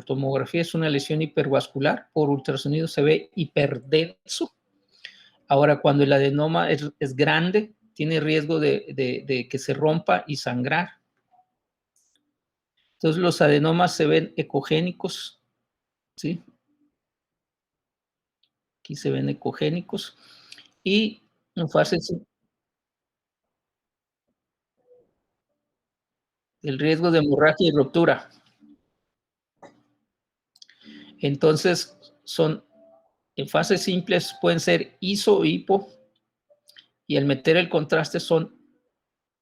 Speaker 1: tomografía es una lesión hipervascular, por ultrasonido se ve hiperdenso. Ahora, cuando el adenoma es grande, tiene riesgo de que se rompa y sangrar. Entonces, los adenomas se ven ecogénicos, ¿sí? Aquí se ven ecogénicos. Y en fase el riesgo de hemorragia y ruptura. Entonces, en fases simples pueden ser iso o hipo, y al meter el contraste son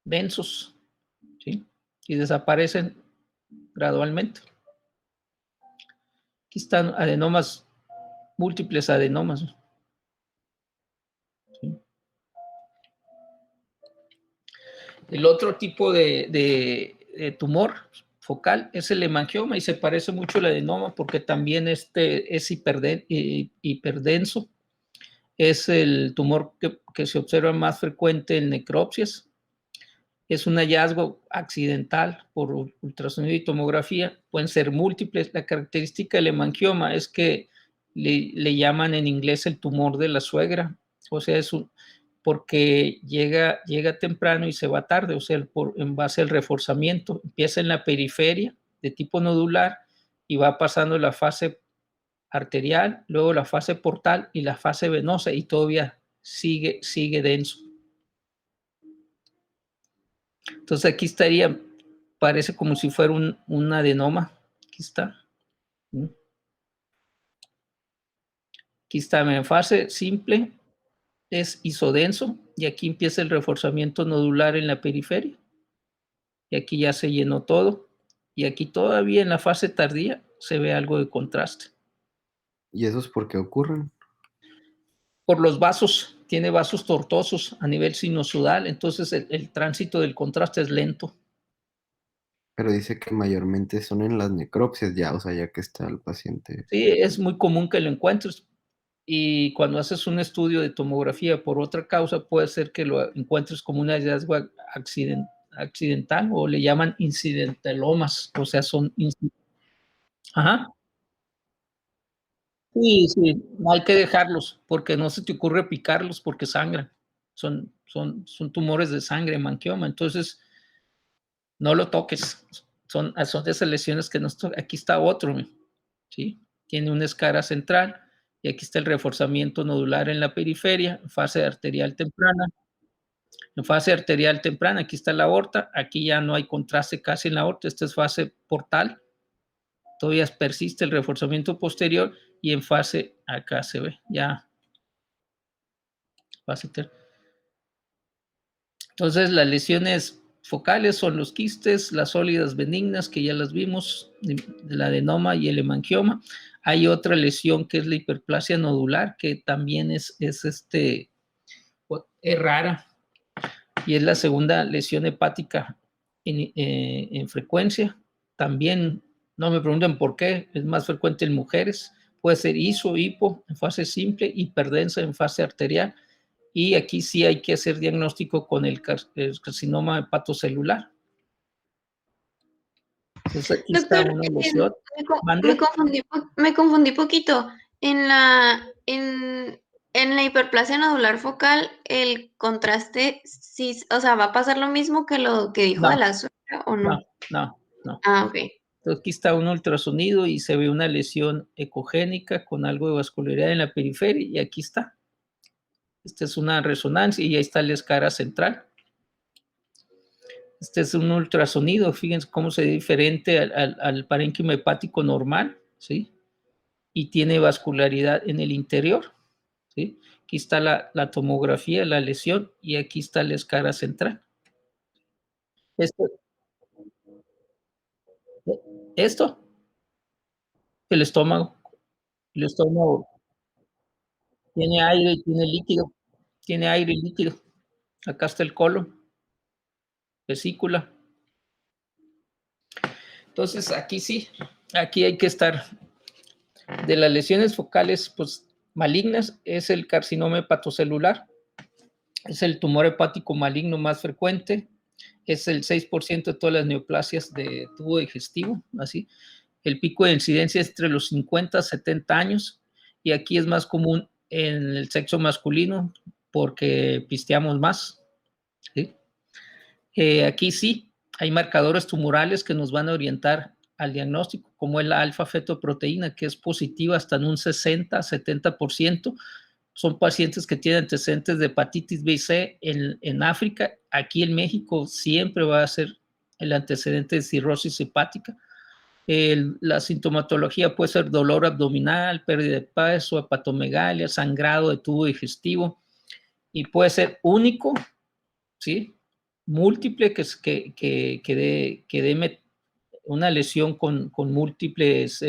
Speaker 1: densos, ¿sí? Y desaparecen gradualmente. Aquí están adenomas, múltiples adenomas, ¿sí? El otro tipo de tumor focal es el hemangioma y se parece mucho al adenoma porque también es hiperdenso. Es el tumor que se observa más frecuente en necropsias. Es un hallazgo accidental por ultrasonido y tomografía. Pueden ser múltiples. La característica del hemangioma es que le llaman en inglés el tumor de la suegra. O sea, porque llega temprano y se va tarde, o sea, en base al reforzamiento. Empieza en la periferia de tipo nodular y va pasando la fase arterial, luego la fase portal y la fase venosa y todavía sigue denso. Entonces aquí estaría, parece como si fuera un adenoma. Aquí está. Aquí está, en fase simple es isodenso y aquí empieza el reforzamiento nodular en la periferia. Y aquí ya se llenó todo. Y aquí todavía en la fase tardía se ve algo de contraste.
Speaker 4: ¿Y eso es por qué ocurren?
Speaker 1: Por los vasos, tiene vasos tortuosos a nivel sinusudal, entonces el tránsito del contraste es lento.
Speaker 4: Pero dice que mayormente son en las necropsias ya, o sea, ya que está el paciente.
Speaker 1: Sí, es muy común que lo encuentres. Y cuando haces un estudio de tomografía por otra causa, puede ser que lo encuentres como un hallazgo accidental o le llaman incidentalomas, o sea, son... Ajá. Sí, sí, no hay que dejarlos porque no se te ocurre picarlos porque sangran. Son tumores de sangre, manquioma, entonces no lo toques. Son de esas lesiones que nos tocan. Aquí está otro, ¿sí? Tiene una escara central y aquí está el reforzamiento nodular en la periferia, en fase arterial temprana. En fase arterial temprana, aquí está la aorta, aquí ya no hay contraste casi en la aorta, esta es fase portal, todavía persiste el reforzamiento posterior y en fase, acá se ve, ya, fase Entonces las lesiones focales son los quistes, las sólidas benignas, que ya las vimos, el adenoma y el hemangioma. Hay otra lesión que es la hiperplasia nodular, que también es rara, y es la segunda lesión hepática en frecuencia. También, no me pregunten por qué, es más frecuente en mujeres. Puede ser hipo en fase simple, hiperdensa en fase arterial. Y aquí sí hay que hacer diagnóstico con el carcinoma hepatocelular. Entonces aquí
Speaker 2: Doctor,
Speaker 1: está una lesión.
Speaker 2: me confundí poquito. En la hiperplasia nodular focal, el contraste, sí, o sea, ¿va a pasar lo mismo que lo que dijo de la suegra o no?
Speaker 1: No.
Speaker 2: Ah, ok.
Speaker 1: Entonces aquí está un ultrasonido y se ve una lesión ecogénica con algo de vascularidad en la periferia y aquí está. Esta es una resonancia y ahí está la escara central. Este es un ultrasonido, fíjense cómo se ve diferente al parénquima hepático normal, ¿sí? Y tiene vascularidad en el interior, ¿sí? Aquí está la tomografía, la lesión, y aquí está la escara central. Esto, el estómago tiene aire y tiene aire y líquido. Acá está el colon, vesícula. Entonces, aquí sí, aquí hay que estar. De las lesiones focales, pues, malignas, es el carcinoma hepatocelular, es el tumor hepático maligno más frecuente, es el 6% de todas las neoplasias de tubo digestivo, así. El pico de incidencia es entre los 50 a 70 años, y aquí es más común en el sexo masculino porque pisteamos más, ¿sí? Aquí sí, hay marcadores tumorales que nos van a orientar al diagnóstico, como es la alfa-fetoproteína, que es positiva hasta en un 60-70%. Son pacientes que tienen antecedentes de hepatitis B y C en África. Aquí en México siempre va a ser el antecedente de cirrosis hepática. La sintomatología puede ser dolor abdominal, pérdida de peso, hepatomegalia, sangrado de tubo digestivo, y puede ser único, ¿sí? Múltiple, que dé una lesión con múltiples,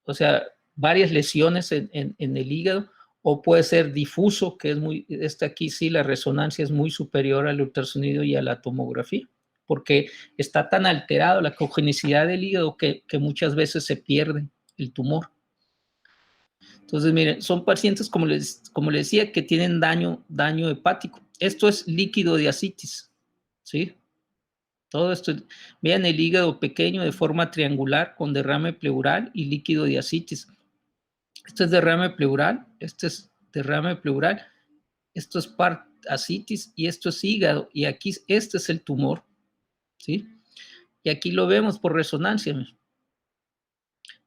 Speaker 1: o sea, varias lesiones en el hígado, o puede ser difuso, que es aquí sí la resonancia es muy superior al ultrasonido y a la tomografía, porque está tan alterado la congenicidad del hígado que muchas veces se pierde el tumor. Entonces, miren, son pacientes, como les decía, que tienen daño hepático. Esto es líquido de ascitis, ¿sí? Todo esto, vean el hígado pequeño de forma triangular con derrame pleural y líquido de ascitis. Esto es derrame pleural, esto es ascitis y esto es hígado, y aquí este es el tumor, ¿sí? Y aquí lo vemos por resonancia,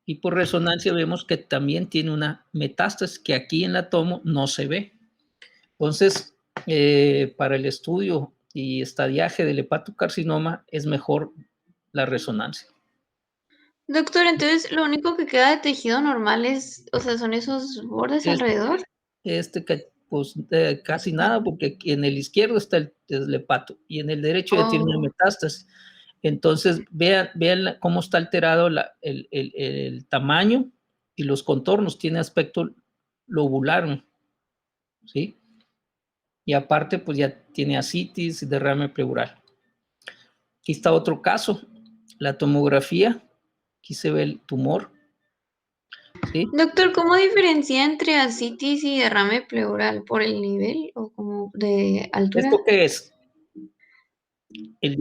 Speaker 1: y por resonancia vemos que también tiene una metástasis que aquí en la tomo no se ve. Entonces, para el estudio y estadiaje del hepatocarcinoma es mejor la resonancia.
Speaker 2: Doctor, entonces lo único que queda de tejido normal o sea, son esos bordes alrededor.
Speaker 1: Pues casi nada, porque aquí en el izquierdo está el hepato y en el derecho ya tiene una metástasis. Entonces, vean cómo está alterado el tamaño y los contornos. Tiene aspecto lobular, ¿sí? Y aparte, pues ya tiene ascitis, derrame pleural. Aquí está otro caso, la tomografía. Aquí se ve el tumor, ¿sí?
Speaker 2: Doctor, ¿cómo diferencia entre ascitis y derrame pleural? ¿Por el nivel o como de altura?
Speaker 1: ¿Esto qué es? El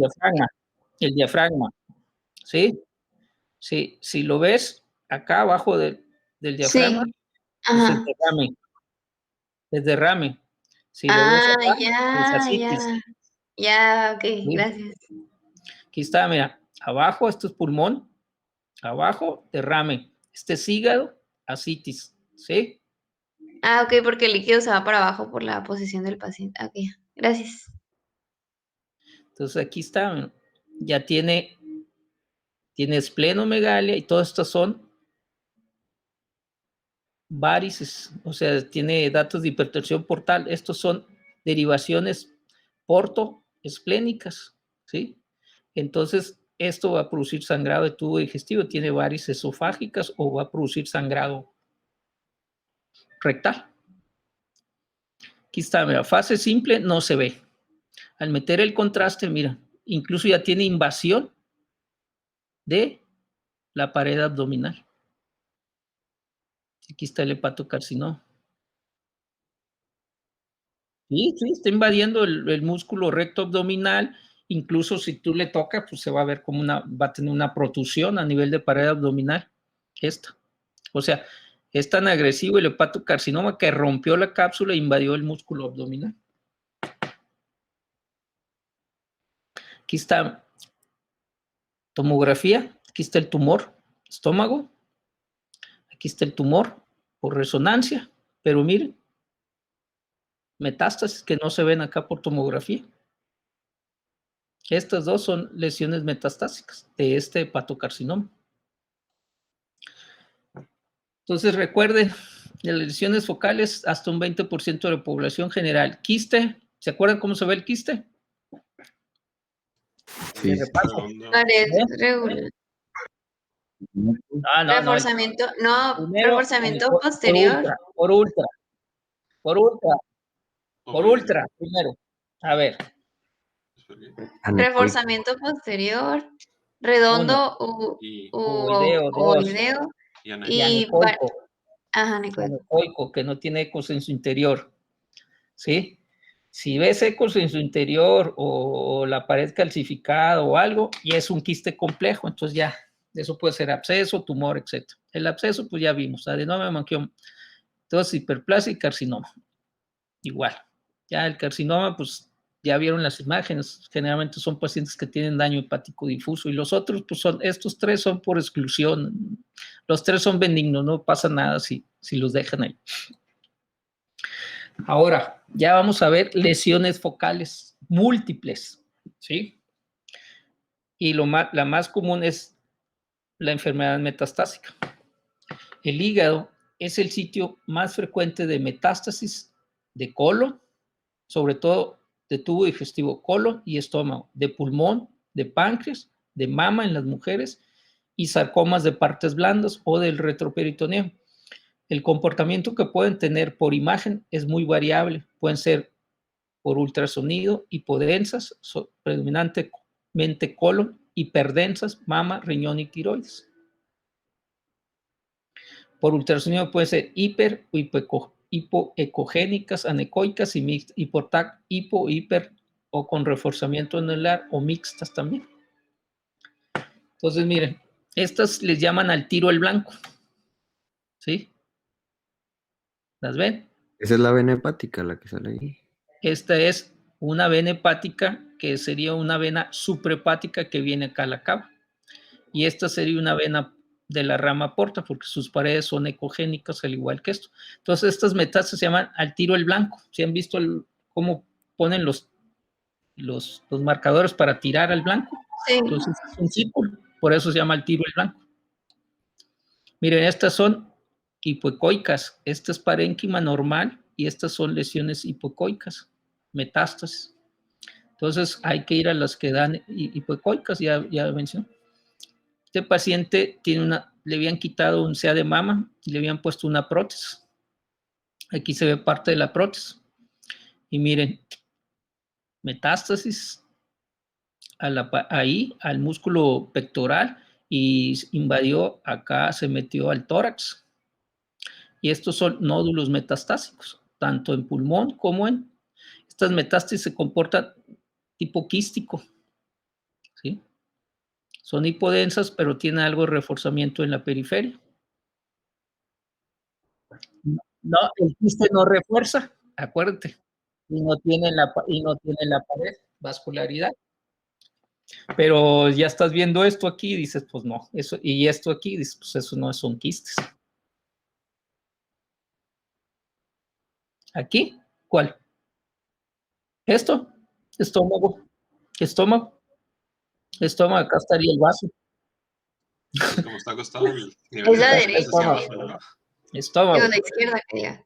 Speaker 1: diafragma, ¿sí? Sí, si lo ves acá abajo del diafragma,
Speaker 2: Sí,
Speaker 1: es
Speaker 2: ajá.
Speaker 1: el derrame. Si lo ves
Speaker 2: Ah,
Speaker 1: acá, es
Speaker 2: ya,
Speaker 1: ascitis.
Speaker 2: ya. Ya, ok,
Speaker 1: ¿Sí?
Speaker 2: gracias.
Speaker 1: Aquí está, mira, abajo esto es pulmón, abajo derrame, este es hígado, ascitis, ¿sí?
Speaker 2: Ah, ok, porque el líquido se va para abajo por la posición del paciente. Ok, gracias.
Speaker 1: Entonces aquí está, ya tiene esplenomegalia y todas estas son varices, o sea, tiene datos de hipertensión portal. Estos son derivaciones portoesplénicas, ¿sí? Entonces, esto va a producir sangrado de tubo digestivo, tiene varices esofágicas o va a producir sangrado rectal. Aquí está, mira, fase simple no se ve. Al meter el contraste, mira, incluso ya tiene invasión de la pared abdominal. Aquí está el hepatocarcinoma. Sí, sí, está invadiendo el músculo recto abdominal. Incluso si tú le tocas, pues se va a ver como va a tener una protusión a nivel de pared abdominal. Esta. O sea, es tan agresivo el hepatocarcinoma que rompió la cápsula e invadió el músculo abdominal. Aquí está tomografía, aquí está el tumor, estómago, aquí está el tumor por resonancia, pero miren, metástasis que no se ven acá por tomografía. Estas dos son lesiones metastásicas de este hepatocarcinoma. Entonces recuerden, de las lesiones focales hasta un 20% de la población general. Quiste, ¿se acuerdan cómo se ve el quiste?
Speaker 4: Sí,
Speaker 1: De
Speaker 4: sí.
Speaker 1: repaso.
Speaker 3: Redondo.
Speaker 2: Pared
Speaker 1: ¿Eh?
Speaker 2: regular.
Speaker 1: Ah, no, no.
Speaker 2: Reforzamiento, no,
Speaker 1: Primero,
Speaker 2: reforzamiento
Speaker 1: por
Speaker 2: posterior.
Speaker 1: ultra, por
Speaker 3: Ovoide.
Speaker 1: ultra, primero. A ver,
Speaker 4: Anecoico.
Speaker 2: Reforzamiento posterior,
Speaker 1: uno,
Speaker 2: redondo
Speaker 3: Y,
Speaker 1: ovoideo, dos,
Speaker 2: ovoideo
Speaker 3: y
Speaker 1: y
Speaker 2: y
Speaker 3: anecoico.
Speaker 1: anecoico,
Speaker 2: ajá, necoico.
Speaker 1: que no tiene ecos en su interior, ¿sí? Si ves ecos en su interior o la pared calcificada o algo, y es un quiste complejo, entonces ya, eso puede ser absceso, tumor, etc. El absceso, pues ya vimos, adenoma, hemangioma, entonces hiperplasia y carcinoma, igual. Ya el carcinoma, pues ya vieron las imágenes, generalmente son pacientes que tienen daño hepático difuso, y los otros, pues estos tres son por exclusión, los tres son benignos, no pasa nada si los dejan ahí. Ahora, ya vamos a ver lesiones focales múltiples, ¿sí? Y la más común es la enfermedad metastásica. El hígado es el sitio más frecuente de metástasis de colon, sobre todo de tubo digestivo, colon y estómago, de pulmón, de páncreas, de mama en las mujeres y sarcomas de partes blandas o del retroperitoneo. El comportamiento que pueden tener por imagen es muy variable. Pueden ser por ultrasonido, hipodensas, predominantemente colon, hiperdensas, mama, riñón y tiroides. Por ultrasonido puede ser hiper o hipoecogénicas, anecoicas y mixtas, y por TAC, hiper o con reforzamiento anular o mixtas también. Entonces, miren, estas les llaman al tiro al blanco, ¿sí? ¿Las ven?
Speaker 4: Esa es la vena hepática la que sale ahí.
Speaker 1: Esta es una vena hepática que sería una vena suprahepática que viene acá a la cava. Y esta sería una vena de la rama porta porque sus paredes son ecogénicas al igual que esto. Entonces estas metástasis se llaman al tiro el blanco. ¿Sí han visto cómo ponen los marcadores para tirar al blanco?
Speaker 2: Sí.
Speaker 1: Entonces es un círculo, por eso se llama el tiro el blanco. Miren, estas son hipoecoicas, esta es parénquima normal y estas son lesiones hipoecoicas, metástasis. Entonces hay que ir a las que dan hipoecoicas, ya mencioné. Este paciente le habían quitado un CA de mama y le habían puesto una prótesis. Aquí se ve parte de la prótesis. Y miren, metástasis ahí al músculo pectoral y invadió acá, se metió al tórax. Y estos son nódulos metastásicos, tanto en pulmón como en... Estas metástasis se comportan tipo quístico, ¿sí? Son hipodensas, pero tienen algo de reforzamiento en la periferia. No, el quiste no refuerza, acuérdate, y no tiene la pared, vascularidad. Pero ya estás viendo esto aquí y dices, pues no, eso, y esto aquí, dices, pues eso no son quistes. ¿Aquí? ¿Cuál? ¿Esto? Estómago. Estómago. Estómago, acá estaría el vaso.
Speaker 3: Como está acostado, el
Speaker 2: Es la derecha.
Speaker 3: estómago.
Speaker 1: Estómago.
Speaker 2: Digo, la izquierda, quería.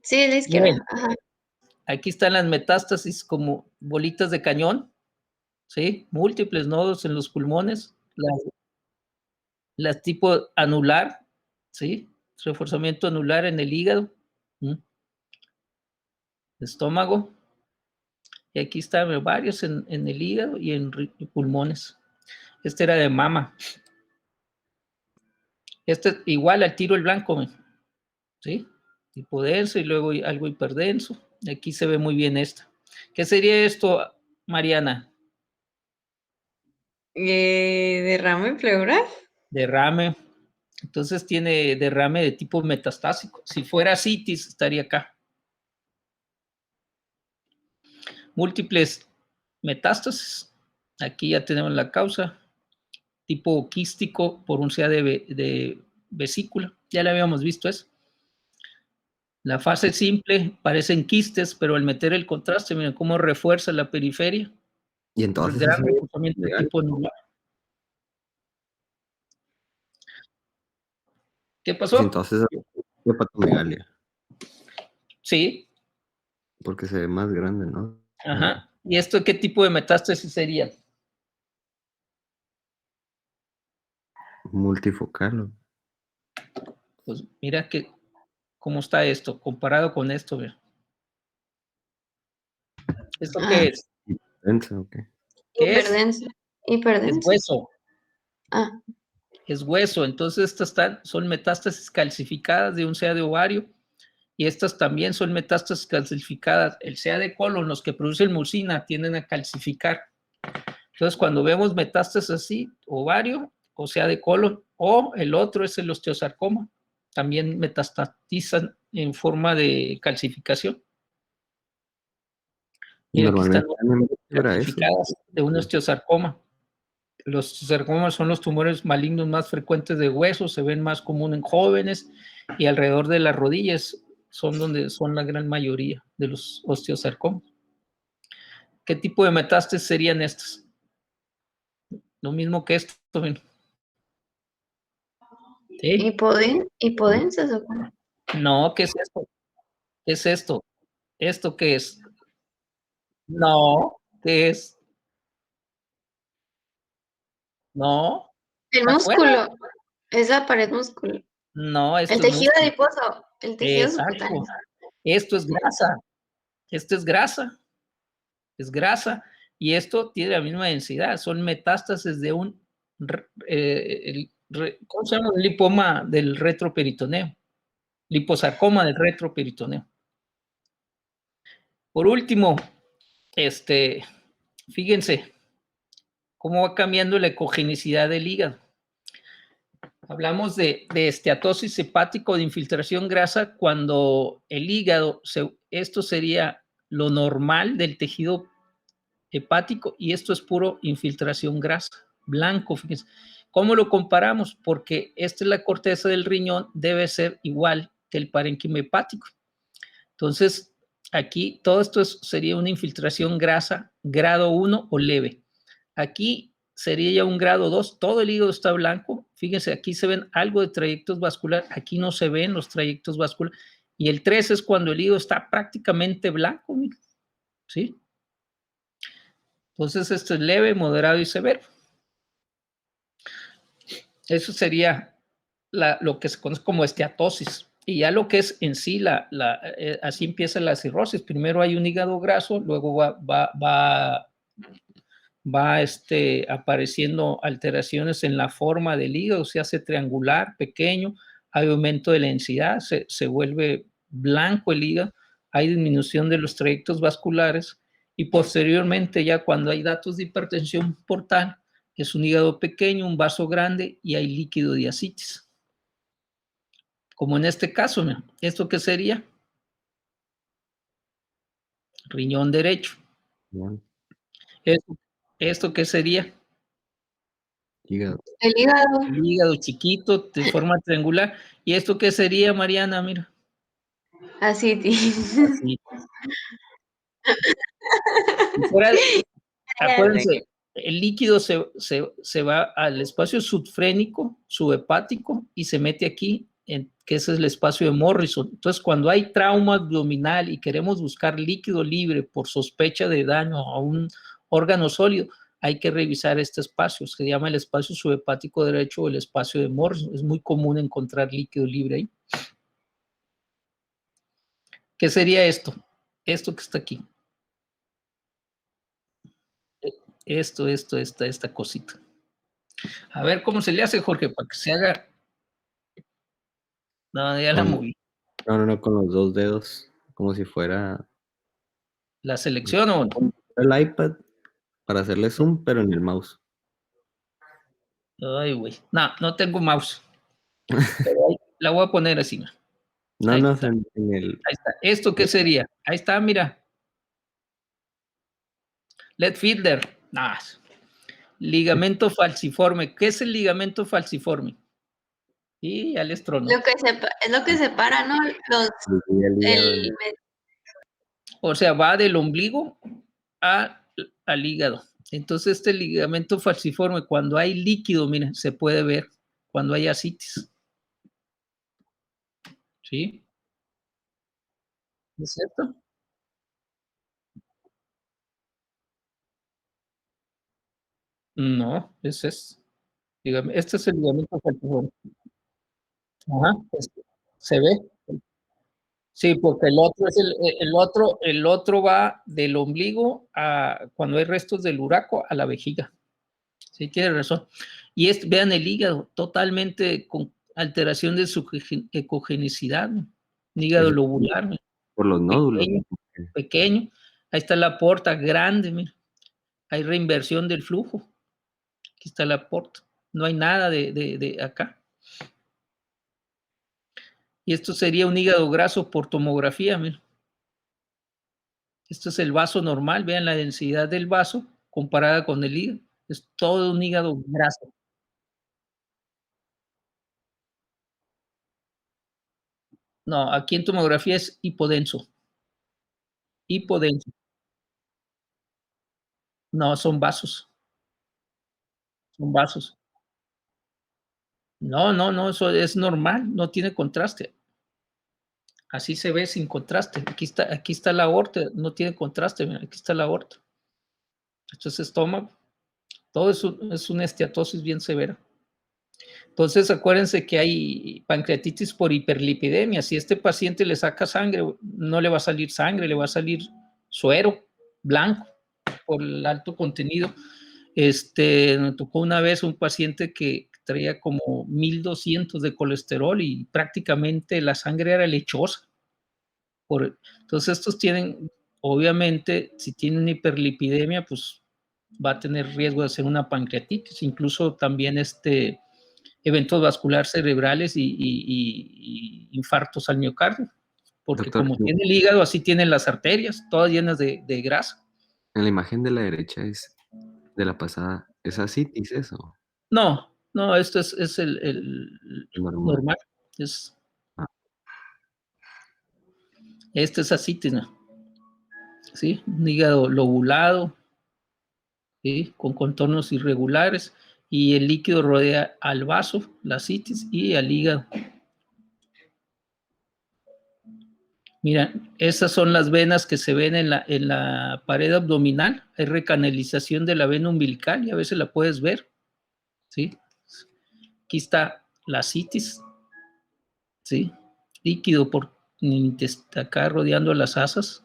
Speaker 2: Sí, es la izquierda.
Speaker 1: Bien.
Speaker 2: Ajá.
Speaker 1: Aquí están las metástasis como bolitas de cañón, ¿sí? Múltiples nodos en los pulmones, las tipo anular, ¿sí? Reforzamiento anular en el hígado, estómago, y aquí están varios en el hígado y en pulmones. Este era de mama. Este igual al tiro el blanco, ¿sí? Hipodenso y luego algo hiperdenso. Aquí se ve muy bien esta. ¿Qué sería esto, Mariana?
Speaker 2: ¿Derrame pleural?
Speaker 1: Derrame. Entonces tiene derrame de tipo metastásico. Si fuera citis, estaría acá. Múltiples metástasis. Aquí ya tenemos la causa. Tipo quístico por un CA de vesícula. Ya le habíamos visto eso. La fase simple parecen quistes, pero al meter el contraste, miren cómo refuerza la periferia.
Speaker 4: Y entonces
Speaker 1: Gran reforzamiento de tipo anular. ¿Qué pasó?
Speaker 4: entonces es hepatomegalia,
Speaker 1: Sí.
Speaker 4: porque se ve más grande, ¿no?
Speaker 1: Ajá. ¿Y esto qué tipo de metástasis sería?
Speaker 4: Multifocal, ¿no?
Speaker 1: Pues mira que cómo está esto comparado con esto. Mira. ¿Esto qué es?
Speaker 4: Densa, ¿o qué?
Speaker 1: ¿Qué es?
Speaker 2: Hiperdensa.
Speaker 1: Es
Speaker 2: Hiperdensa.
Speaker 1: hueso.
Speaker 2: Ah,
Speaker 1: Es hueso. Entonces estas son metástasis calcificadas de un CA de ovario y estas también son metástasis calcificadas. El CA de colon, los que producen mucina, tienden a calcificar. Entonces, cuando vemos metástasis así, ovario, o CA de colon, o el otro es el osteosarcoma, también metastatizan en forma de calcificación.
Speaker 4: Y
Speaker 1: Y aquí están
Speaker 4: normalmente era eso.
Speaker 1: calcificadas de un osteosarcoma. Los osteosarcomas son los tumores malignos más frecuentes de huesos, se ven más común en jóvenes y alrededor de las rodillas son donde son la gran mayoría de los osteosarcomas. ¿Qué tipo de metástasis serían estas? Lo mismo que esto. ¿Sí?
Speaker 2: ¿Hipodensas o cómo?
Speaker 1: No, ¿qué es esto? ¿Qué es esto? ¿Esto qué es? No, ¿qué es? No,
Speaker 2: El
Speaker 1: ¿está afuera?
Speaker 2: músculo. Es la pared muscular.
Speaker 1: No,
Speaker 2: El
Speaker 1: esto es
Speaker 2: tejido
Speaker 1: músculo.
Speaker 2: adiposo. El tejido
Speaker 1: Exacto.
Speaker 2: subcutáneo.
Speaker 1: Esto es grasa. Esto es grasa. Es grasa. Y esto tiene la misma densidad. Son metástasis de un, ¿cómo se llama? Un lipoma del retroperitoneo. Liposarcoma del retroperitoneo. Por último, fíjense cómo va cambiando la ecogenicidad del hígado. Hablamos de esteatosis hepática, de infiltración grasa, cuando el hígado, esto sería lo normal del tejido hepático y esto es puro infiltración grasa, blanco, fíjense. ¿Cómo lo comparamos? Porque esta es la corteza del riñón, debe ser igual que el parénquima hepático. Entonces, aquí todo esto sería una infiltración grasa grado 1 o leve. Aquí sería ya un grado 2, todo el hígado está blanco. Fíjense, aquí se ven algo de trayectos vasculares, aquí no se ven los trayectos vasculares. Y el 3 es cuando el hígado está prácticamente blanco, ¿sí? Entonces, esto es leve, moderado y severo. Eso sería lo que se conoce como esteatosis. Y ya lo que es en sí, así empieza la cirrosis. Primero hay un hígado graso, luego va apareciendo alteraciones en la forma del hígado, se hace triangular, pequeño, hay aumento de la densidad, se vuelve blanco el hígado, hay disminución de los trayectos vasculares y posteriormente ya cuando hay datos de hipertensión portal, es un hígado pequeño, un vaso grande y hay líquido de ascitis. Como en este caso, ¿esto qué sería? Riñón derecho.
Speaker 4: Bien.
Speaker 1: ¿Esto qué sería?
Speaker 4: Hígado.
Speaker 2: El hígado.
Speaker 1: El hígado chiquito, de forma triangular. ¿Y esto qué sería, Mariana? Mira.
Speaker 2: Ascitis.
Speaker 1: Así. Acuérdense, el líquido se va al espacio subfrénico, subhepático, y se mete aquí, que ese es el espacio de Morrison. Entonces, cuando hay trauma abdominal y queremos buscar líquido libre por sospecha de daño a un órgano sólido, hay que revisar este espacio. Se llama el espacio subhepático derecho o el espacio de Morrison. Es muy común encontrar líquido libre ahí. ¿Qué sería esto? Esto que está aquí. Esta cosita. A ver cómo se le hace, Jorge, para que se haga. No, ya la moví.
Speaker 4: No, con los dos dedos, como si fuera
Speaker 1: ¿La selecciono?
Speaker 4: el iPad para hacerle zoom, pero en el mouse.
Speaker 1: Ay, güey. No tengo mouse. Pero la voy a poner así.
Speaker 4: No,
Speaker 1: Ahí
Speaker 4: no,
Speaker 1: está.
Speaker 4: en el...
Speaker 1: Ahí está. ¿Esto qué sería? Ahí está, mira. Lead fielder. Nah. Ligamento falciforme. ¿Qué es el ligamento falciforme? Y ya les tronó.
Speaker 2: Es lo que separa, ¿no?
Speaker 1: O sea, va del ombligo al hígado. Entonces, este ligamento falciforme, cuando hay líquido, miren, se puede ver cuando hay ascitis. ¿Sí? ¿Es cierto? No, ese es. Este es el ligamento falciforme. Ajá, se ve. Sí, porque el otro es el otro va del ombligo a cuando hay restos del uraco a la vejiga. Sí, tiene razón. Y vean el hígado, totalmente con alteración de su ecogenicidad, ¿no? Hígado lobular, ¿no?
Speaker 4: Por los nódulos.
Speaker 1: Pequeño. Ahí está la aorta grande, mira. Hay reinversión del flujo. Aquí está la aorta. No hay nada de acá. Y esto sería un hígado graso por tomografía, mira. Esto es el vaso normal, vean la densidad del vaso comparada con el hígado. Es todo un hígado graso. No, aquí en tomografía es hipodenso. Hipodenso. No, son vasos. Son vasos. No, eso es normal, no tiene contraste. Así se ve sin contraste. Aquí está la aorta, no tiene contraste, mira, aquí está la aorta. Esto es estómago. Todo es una esteatosis bien severa. Entonces, acuérdense que hay pancreatitis por hiperlipidemia. Si este paciente le saca sangre, no le va a salir sangre, le va a salir suero blanco por el alto contenido. Me tocó una vez un paciente que traía como 1200 de colesterol y prácticamente la sangre era lechosa. Entonces, estos tienen, obviamente, si tienen una hiperlipidemia, pues va a tener riesgo de hacer una pancreatitis, incluso también eventos vasculares cerebrales y infartos al miocardio, porque
Speaker 4: Doctor,
Speaker 1: como tiene el hígado, así tienen las arterias, todas llenas de grasa.
Speaker 4: en la imagen de la derecha es de la pasada. ¿Es ascitis eso?
Speaker 1: No, esto es el normal. Este es ascitis, ¿no? ¿Sí? Un hígado lobulado, ¿sí? Con contornos irregulares, y el líquido rodea al vaso, la ascitis, y al hígado. Mira, esas son las venas que se ven en la pared abdominal. Hay recanalización de la vena umbilical y a veces la puedes ver, ¿sí? Aquí está la citis, ¿sí? Líquido por acá rodeando las asas.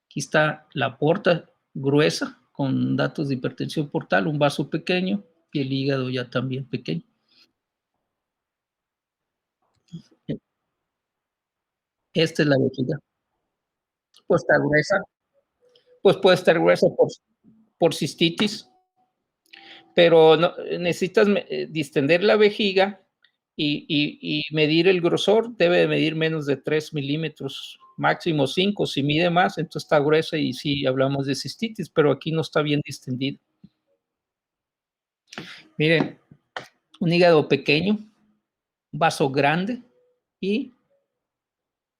Speaker 1: Aquí está la porta gruesa con datos de hipertensión portal, un vaso pequeño y el hígado ya también pequeño. Esta es la vejiga. Pues está gruesa. Pues puede estar gruesa por cistitis, pero no, necesitas distender la vejiga y medir el grosor. Debe de medir menos de 3 milímetros, máximo 5. Si mide más, entonces está gruesa y sí hablamos de cistitis, pero aquí no está bien distendido. Miren, un hígado pequeño, vaso grande y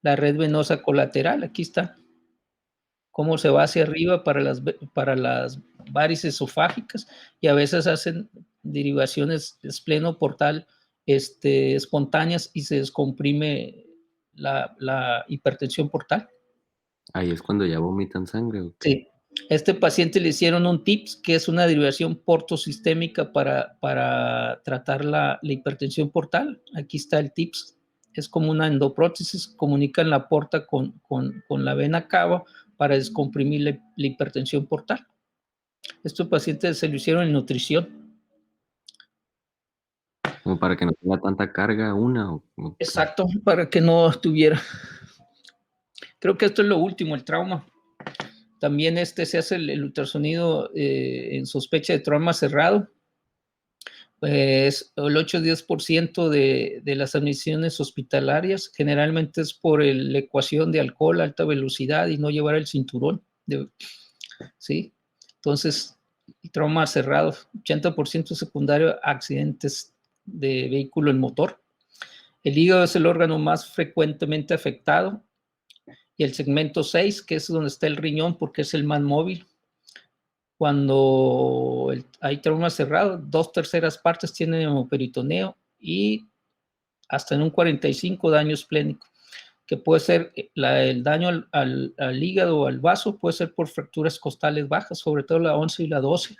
Speaker 1: la red venosa colateral. Aquí está cómo se va hacia arriba para las varices esofágicas y a veces hacen derivaciones esplenoportal espontáneas y se descomprime la hipertensión portal.
Speaker 4: Ahí es cuando ya vomitan sangre, ¿o qué?
Speaker 1: Sí. Este paciente le hicieron un TIPS, que es una derivación portosistémica para tratar la hipertensión portal. Aquí está el TIPS. Es como una endoprótesis, comunican la porta con la vena cava para descomprimir la hipertensión portal. Estos pacientes se lo hicieron en nutrición.
Speaker 4: Como para que no tenga tanta carga una. O
Speaker 1: Exacto, para que no tuviera. Creo que esto es lo último, el trauma. También se hace el ultrasonido en sospecha de trauma cerrado. Pues el 8-10% de las admisiones hospitalarias generalmente es por la ecuación de alcohol, alta velocidad y no llevar el cinturón. ¿Sí? Entonces, trauma cerrado, 80% secundario, accidentes de vehículo en motor. El hígado es el órgano más frecuentemente afectado y el segmento 6, que es donde está el riñón porque es el más móvil. Cuando hay trauma cerrado, 2/3 partes tienen hemoperitoneo y hasta en un 45% daño esplénico, que puede ser el daño al hígado o al vaso, puede ser por fracturas costales bajas, sobre todo la 11 y la 12.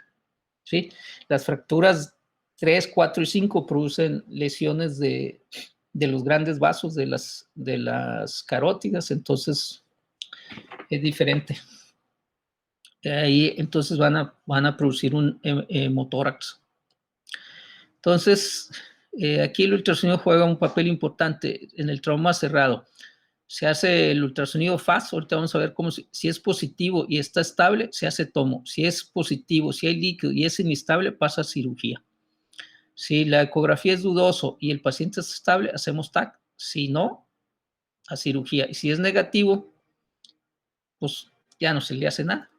Speaker 1: ¿Sí? Las fracturas 3, 4 y 5 producen lesiones de los grandes vasos, de las carótidas, entonces es diferente. Ahí entonces van a producir un hemotórax. Entonces, aquí el ultrasonido juega un papel importante en el trauma cerrado. Se hace el ultrasonido FAST, ahorita vamos a ver cómo si es positivo y está estable, se hace tomo. Si es positivo, si hay líquido y es inestable, pasa a cirugía. Si la ecografía es dudoso y el paciente es estable, hacemos TAC. Si no, a cirugía. Y si es negativo, pues ya no se le hace nada.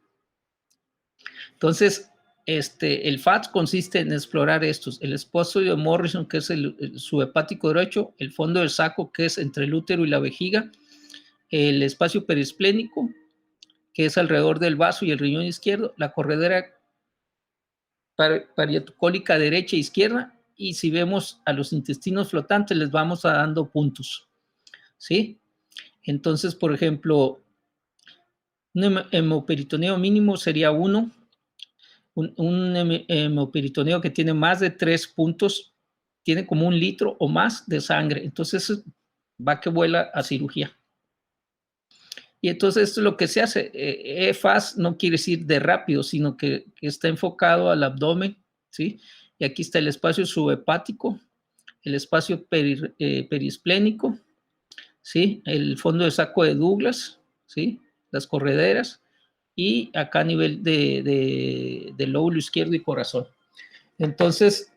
Speaker 1: Entonces, el FAT consiste en explorar estos: el espacio de Morrison, que es el subhepático derecho, el fondo del saco, que es entre el útero y la vejiga, el espacio perisplénico, que es alrededor del vaso y el riñón izquierdo, la corredera parietocólica derecha e izquierda, y si vemos a los intestinos flotantes, les vamos dando puntos, ¿sí? Entonces, por ejemplo, un hemoperitoneo mínimo sería 1, un hemoperitoneo que tiene más de 3 puntos, tiene como 1 litro o más de sangre, entonces va que vuela a cirugía. Y entonces esto es lo que se hace. EFAS no quiere decir de rápido, sino que está enfocado al abdomen, ¿sí? Y aquí está el espacio subhepático, el espacio perisplénico, ¿sí? El fondo de saco de Douglas, ¿sí? Las correderas, y acá a nivel del lóbulo izquierdo y corazón. Entonces,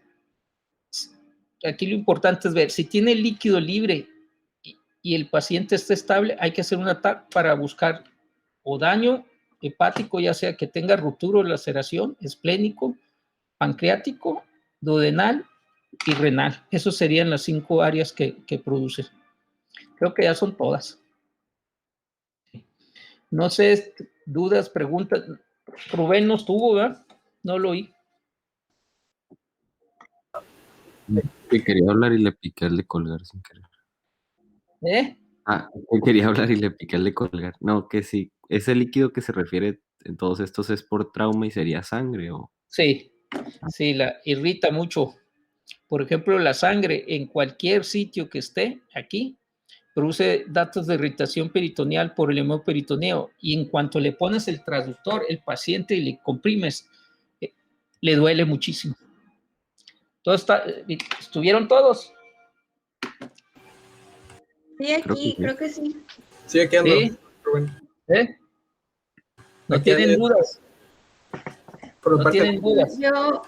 Speaker 1: aquí lo importante es ver si tiene líquido libre y el paciente está estable, hay que hacer una TAC para buscar o daño hepático, ya sea que tenga ruptura o laceración, esplénico, pancreático, duodenal y renal. Esas serían las 5 áreas que produce. Creo que ya son todas. No sé, dudas, preguntas. Rubén no estuvo, ¿verdad? No lo oí.
Speaker 4: que quería hablar y le piqué al de colgar sin querer.
Speaker 1: ¿Eh?
Speaker 4: Ah, que quería hablar y le piqué el de colgar. No, que sí, ese líquido que se refiere en todos estos es por trauma y sería sangre o...
Speaker 1: Sí, sí, la irrita mucho. Por ejemplo, la sangre en cualquier sitio que esté aquí produce datos de irritación peritoneal por el hemoperitoneo y en cuanto le pones el transductor, el paciente y le comprimes, le duele muchísimo. ¿Estuvieron todos?
Speaker 2: Sí,
Speaker 4: Creo que
Speaker 2: aquí,
Speaker 4: sí.
Speaker 2: creo que sí.
Speaker 5: Sí, aquí ando.
Speaker 1: Sí.
Speaker 5: Rubén.
Speaker 1: ¿Eh? ¿No
Speaker 5: Aquí
Speaker 1: tienen
Speaker 5: ando.
Speaker 1: dudas?
Speaker 5: Por
Speaker 1: ¿No
Speaker 5: parte
Speaker 1: tienen dudas?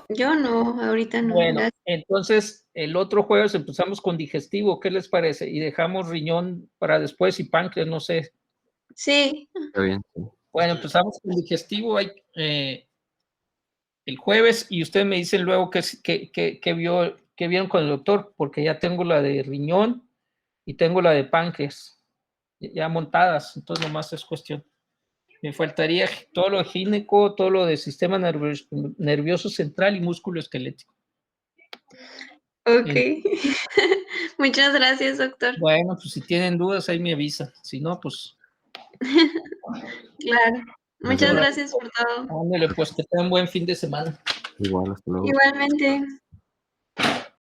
Speaker 2: Yo no, ahorita no.
Speaker 1: Bueno,
Speaker 2: Gracias.
Speaker 1: entonces el otro jueves empezamos con digestivo, ¿qué les parece? Y dejamos riñón para después y páncreas, no sé.
Speaker 2: Sí,
Speaker 4: Está bien. Sí.
Speaker 1: Bueno, empezamos con digestivo el jueves y ustedes me dicen luego qué vieron con el doctor, porque ya tengo la de riñón y tengo la de páncreas ya montadas, entonces nomás es cuestión. Me faltaría todo lo gineco, todo lo de sistema nervioso central y músculo esquelético.
Speaker 2: ok. Muchas gracias, doctor.
Speaker 1: Bueno, pues si tienen dudas ahí me avisan, si no, pues...
Speaker 2: Claro. Muchas
Speaker 4: Gracias.
Speaker 2: gracias por todo.
Speaker 1: Ándale, pues que tengan buen fin de semana.
Speaker 4: Igual, hasta luego.
Speaker 2: Igualmente.